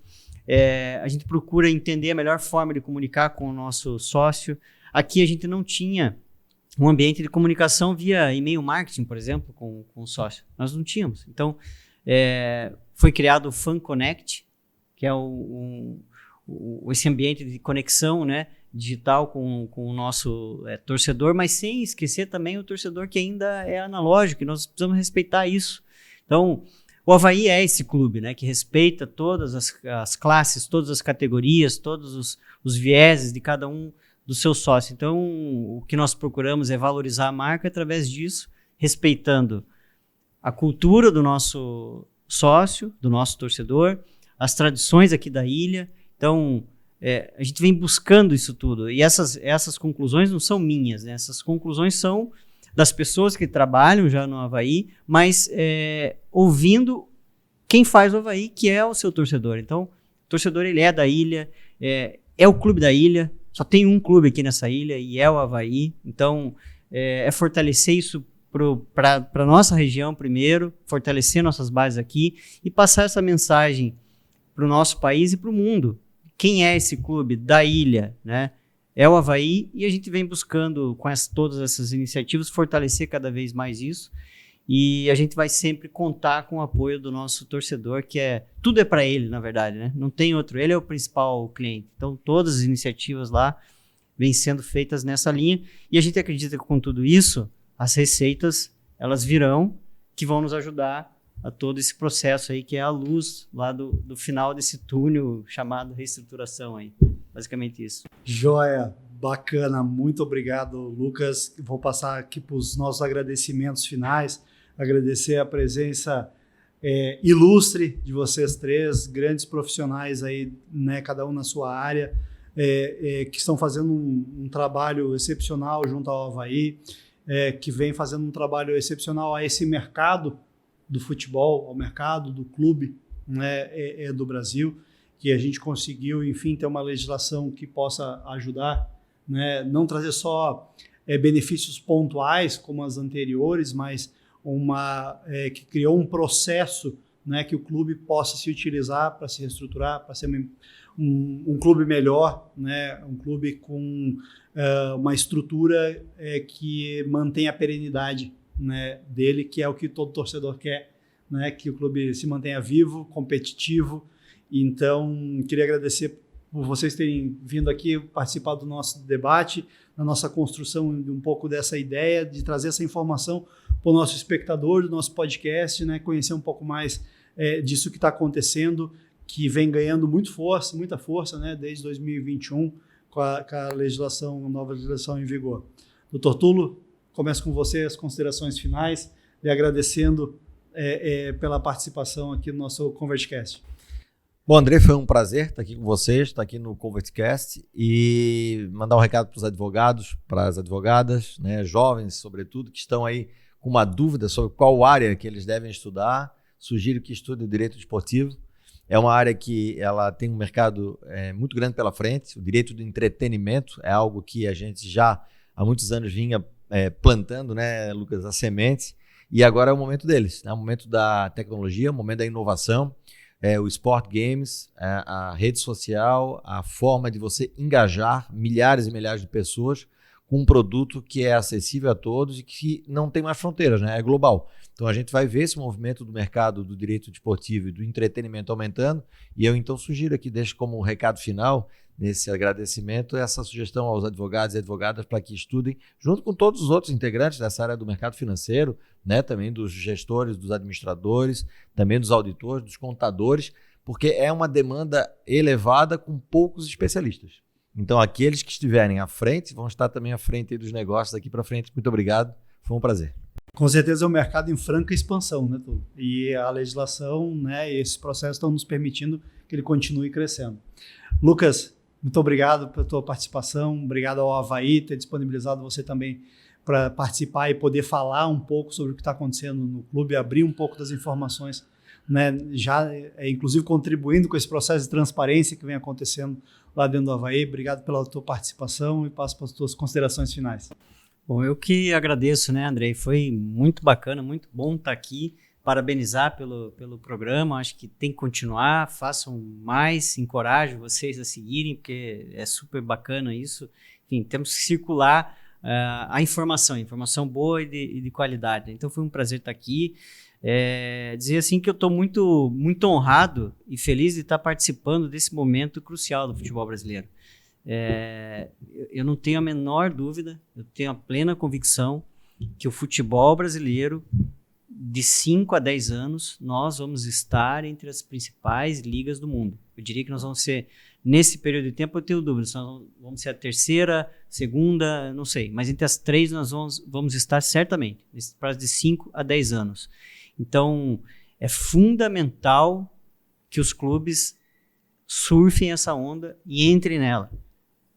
A gente procura entender a melhor forma de comunicar com o nosso sócio. Aqui a gente não tinha um ambiente de comunicação via e-mail marketing, por exemplo, com o sócio. Nós não tínhamos. Então, foi criado o Fan Connect, que é esse ambiente de conexão, né, digital com o nosso torcedor, mas sem esquecer também o torcedor que ainda é analógico, e nós precisamos respeitar isso. Então, o Avaí é esse clube, né, que respeita todas as classes, todas as categorias, todos os vieses de cada um dos seus sócios. Então, o que nós procuramos é valorizar a marca através disso, respeitando a cultura do nosso sócio, do nosso torcedor, as tradições aqui da ilha. Então, a gente vem buscando isso tudo. E essas conclusões não são minhas, né? Essas conclusões são das pessoas que trabalham já no Avaí, mas ouvindo quem faz o Avaí, que é o seu torcedor. Então, o torcedor, ele é da ilha, é o clube da ilha, só tem um clube aqui nessa ilha e é o Avaí. Então, fortalecer isso para a nossa região primeiro, fortalecer nossas bases aqui e passar essa mensagem para o nosso país e para o mundo. Quem é esse clube da ilha, né? É o Avaí, e a gente vem buscando, com todas essas iniciativas, fortalecer cada vez mais isso. E a gente vai sempre contar com o apoio do nosso torcedor, que tudo é para ele, na verdade, né? Não tem outro, ele é o principal cliente. Então, todas as iniciativas lá vêm sendo feitas nessa linha. E a gente acredita que com tudo isso, as receitas, elas virão, que vão nos ajudar a todo esse processo aí, que é a luz lá do final desse túnel chamado reestruturação aí. Basicamente isso. Joia, bacana, muito obrigado, Lucas. Vou passar aqui para os nossos agradecimentos finais, agradecer a presença ilustre de vocês três, grandes profissionais aí, né, cada um na sua área, que estão fazendo um trabalho excepcional junto ao Avaí, que vem fazendo um trabalho excepcional a esse mercado do futebol, ao mercado do clube, né, do Brasil, que a gente conseguiu, enfim, ter uma legislação que possa ajudar, né, não trazer só benefícios pontuais como as anteriores, mas que criou um processo, né, que o clube possa se utilizar para se reestruturar, para ser um clube melhor, né, um clube com uma estrutura que mantém a perenidade, né, dele, que é o que todo torcedor quer, né, que o clube se mantenha vivo, competitivo. Então, queria agradecer por vocês terem vindo aqui participar do nosso debate, na nossa construção de um pouco dessa ideia, de trazer essa informação para o nosso espectador do nosso podcast, né, conhecer um pouco mais disso que está acontecendo, que vem ganhando muita força, né, desde 2021, com a nova legislação em vigor. Doutor Tulo, começo com você as considerações finais, lhe agradecendo pela participação aqui no nosso ConvertCast. Bom, André, foi um prazer estar aqui com vocês, estar aqui no ConvertCast e mandar um recado para os advogados, para as advogadas, né, jovens, sobretudo, que estão aí com uma dúvida sobre qual área que eles devem estudar. Sugiro que estudem o direito desportivo. É uma área que ela tem um mercado muito grande pela frente. O direito do entretenimento é algo que a gente já há muitos anos vinha plantando, né, Lucas, a semente, e agora é o momento deles, né? É o momento da tecnologia, o momento da inovação. O Sport Games, a rede social, a forma de você engajar milhares e milhares de pessoas com um produto que é acessível a todos e que não tem mais fronteiras, né? É global. Então a gente vai ver esse movimento do mercado do direito desportivo e do entretenimento aumentando, e eu então sugiro aqui, deixo como um recado final, nesse agradecimento, essa sugestão aos advogados e advogadas para que estudem, junto com todos os outros integrantes dessa área do mercado financeiro, né, também dos gestores, dos administradores, também dos auditores, dos contadores, porque é uma demanda elevada com poucos especialistas. Então, aqueles que estiverem à frente vão estar também à frente aí dos negócios daqui para frente. Muito obrigado, foi um prazer. Com certeza é um mercado em franca expansão, né, Tulo? E a legislação, né, e esses processos estão nos permitindo que ele continue crescendo. Lucas, muito obrigado pela tua participação, obrigado ao Avaí ter disponibilizado você também para participar e poder falar um pouco sobre o que está acontecendo no clube, abrir um pouco das informações, né, já inclusive contribuindo com esse processo de transparência que vem acontecendo lá dentro do Avaí. Obrigado pela tua participação e passo para as tuas considerações finais. Bom, eu que agradeço, né, Andrei? Foi muito bacana, muito bom estar aqui. Parabenizar pelo programa, acho que tem que continuar, façam mais, encorajo vocês a seguirem, porque é super bacana isso. Enfim, temos que circular a informação boa e de qualidade. Então foi um prazer estar aqui. Dizer assim que eu estou muito, muito honrado e feliz de estar participando desse momento crucial do futebol brasileiro. Eu não tenho a menor dúvida, eu tenho a plena convicção que o futebol brasileiro, de 5 a 10 anos, nós vamos estar entre as principais ligas do mundo. Eu diria que nós vamos ser, nesse período de tempo, eu tenho dúvidas, nós vamos ser a terceira, segunda, não sei, mas entre as três nós vamos estar certamente, nesse prazo de 5 a 10 anos. Então, é fundamental que os clubes surfem essa onda e entrem nela,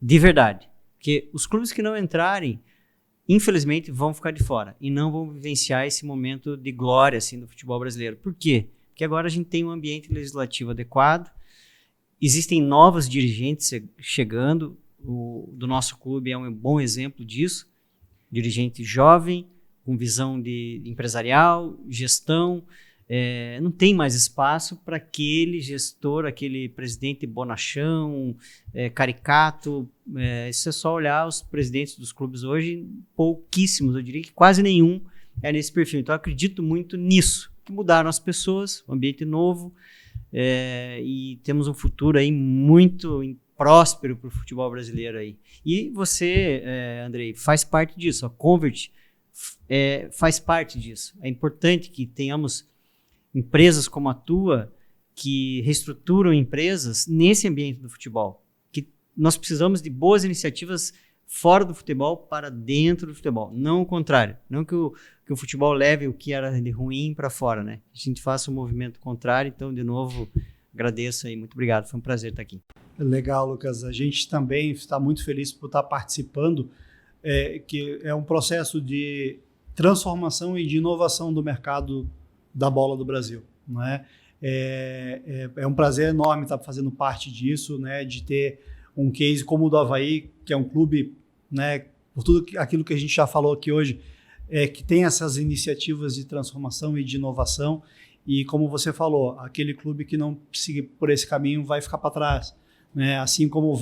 de verdade. Porque os clubes que não entrarem, infelizmente, vão ficar de fora e não vão vivenciar esse momento de glória assim, do futebol brasileiro. Por quê? Porque agora a gente tem um ambiente legislativo adequado, existem novos dirigentes chegando, do nosso clube é um bom exemplo disso, dirigente jovem, com visão de empresarial, gestão, não tem mais espaço para aquele gestor, aquele presidente bonachão, caricato. Isso é só olhar os presidentes dos clubes hoje, pouquíssimos, eu diria que quase nenhum é nesse perfil. Então eu acredito muito nisso, que mudaram as pessoas, um ambiente novo, e temos um futuro aí muito próspero para o futebol brasileiro aí. E você, Andrei, faz parte disso, a Convert faz parte disso. É importante que tenhamos empresas como a tua, que reestruturam empresas nesse ambiente do futebol. Que nós precisamos de boas iniciativas fora do futebol para dentro do futebol. Não o contrário. Não que o futebol leve o que era de ruim para fora, né? A gente faça um movimento contrário. Então, de novo, agradeço aí. Muito obrigado. Foi um prazer estar aqui. Legal, Lucas. A gente também está muito feliz por estar participando, que é um processo de transformação e de inovação do mercado da bola do Brasil, não é? É um prazer enorme estar fazendo parte disso, né? De ter um case como o do Avaí, que é um clube, né? Por tudo aquilo que a gente já falou aqui hoje, que tem essas iniciativas de transformação e de inovação, e como você falou, aquele clube que não seguir por esse caminho vai ficar para trás, né? Assim como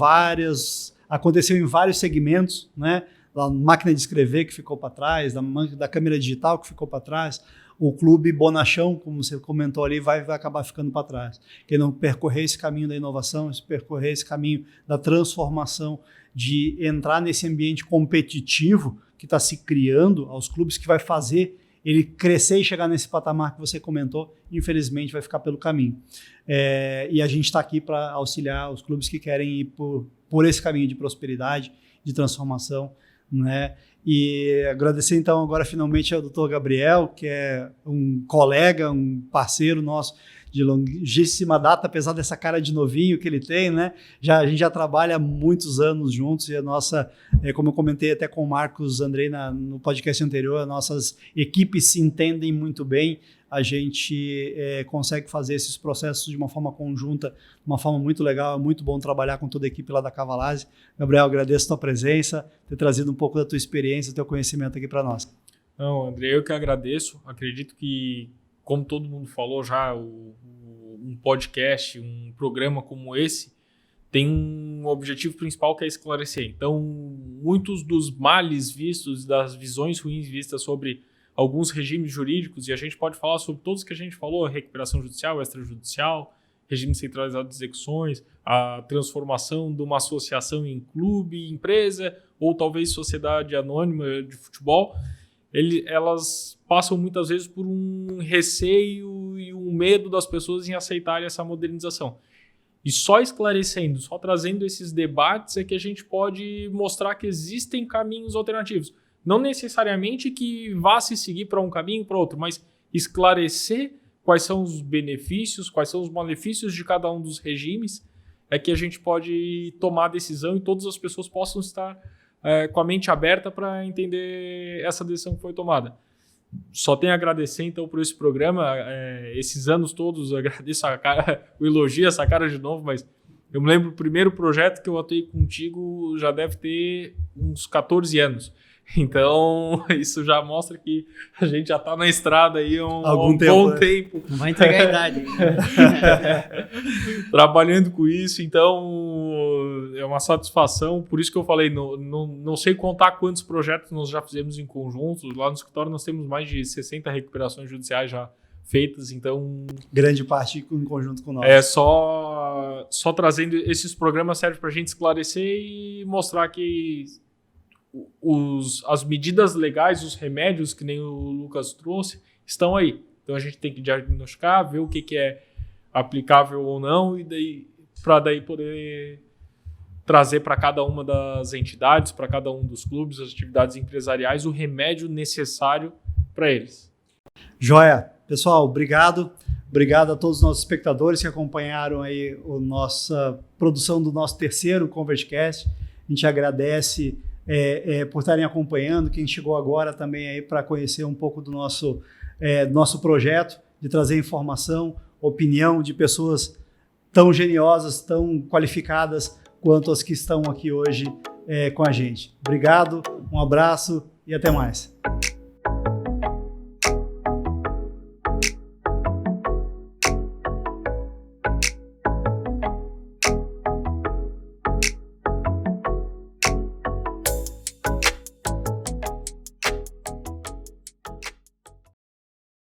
aconteceu em vários segmentos, né? Da máquina de escrever que ficou para trás, da câmera digital que ficou para trás, o clube bonachão, como você comentou ali, vai acabar ficando para trás. Quem não percorrer esse caminho da inovação, percorrer esse caminho da transformação, de entrar nesse ambiente competitivo que está se criando aos clubes, que vai fazer ele crescer e chegar nesse patamar que você comentou, infelizmente vai ficar pelo caminho. E a gente está aqui para auxiliar os clubes que querem ir por esse caminho de prosperidade, de transformação, né? E agradecer então agora finalmente ao Dr. Gabriel, que é um colega, um parceiro nosso de longíssima data, apesar dessa cara de novinho que ele tem, né? A gente já trabalha há muitos anos juntos e a nossa, como eu comentei até com o Marcos Andrei no podcast anterior, as nossas equipes se entendem muito bem, a gente consegue fazer esses processos de uma forma conjunta, de uma forma muito legal, é muito bom trabalhar com toda a equipe lá da Cavalase. Gabriel, agradeço a tua presença, ter trazido um pouco da tua experiência, do teu conhecimento aqui para nós. Não, André, eu que agradeço, acredito que, como todo mundo falou já, um podcast, um programa como esse, tem um objetivo principal que é esclarecer. Então, muitos dos males vistos, das visões ruins vistas sobre alguns regimes jurídicos, e a gente pode falar sobre todos que a gente falou, recuperação judicial, extrajudicial, regime centralizado de execuções, a transformação de uma associação em clube, empresa, ou talvez sociedade anônima de futebol, elas passam muitas vezes por um receio e um medo das pessoas em aceitarem essa modernização. E só esclarecendo, só trazendo esses debates é que a gente pode mostrar que existem caminhos alternativos. Não necessariamente que vá se seguir para um caminho para outro, mas esclarecer quais são os benefícios, quais são os malefícios de cada um dos regimes, é que a gente pode tomar a decisão e todas as pessoas possam estar com a mente aberta para entender essa decisão que foi tomada. Só tenho a agradecer, então, por esse programa. Esses anos todos, agradeço o elogio, essa cara de novo, mas eu me lembro, o primeiro projeto que eu atuei contigo já deve ter uns 14 anos. Então, isso já mostra que a gente já está na estrada aí há um bom tempo. Não vai entregar a idade. Trabalhando com isso, então é uma satisfação. Por isso que eu falei, não sei contar quantos projetos nós já fizemos em conjunto. Lá no escritório nós temos mais de 60 recuperações judiciais já feitas, então... Grande parte em conjunto com nós. Só trazendo esses programas serve para a gente esclarecer e mostrar que as medidas legais, os remédios, que nem o Lucas trouxe, estão aí. Então a gente tem que diagnosticar, ver o que é aplicável ou não, e para daí poder trazer para cada uma das entidades, para cada um dos clubes, as atividades empresariais, o remédio necessário para eles. Joia. Pessoal, obrigado. Obrigado a todos os nossos espectadores que acompanharam aí a nossa produção do nosso terceiro ConvertCast. A gente agradece por estarem acompanhando, quem chegou agora também aí para conhecer um pouco do nosso projeto, de trazer informação, opinião de pessoas tão geniosas, tão qualificadas quanto as que estão aqui hoje com a gente. Obrigado, um abraço e até mais.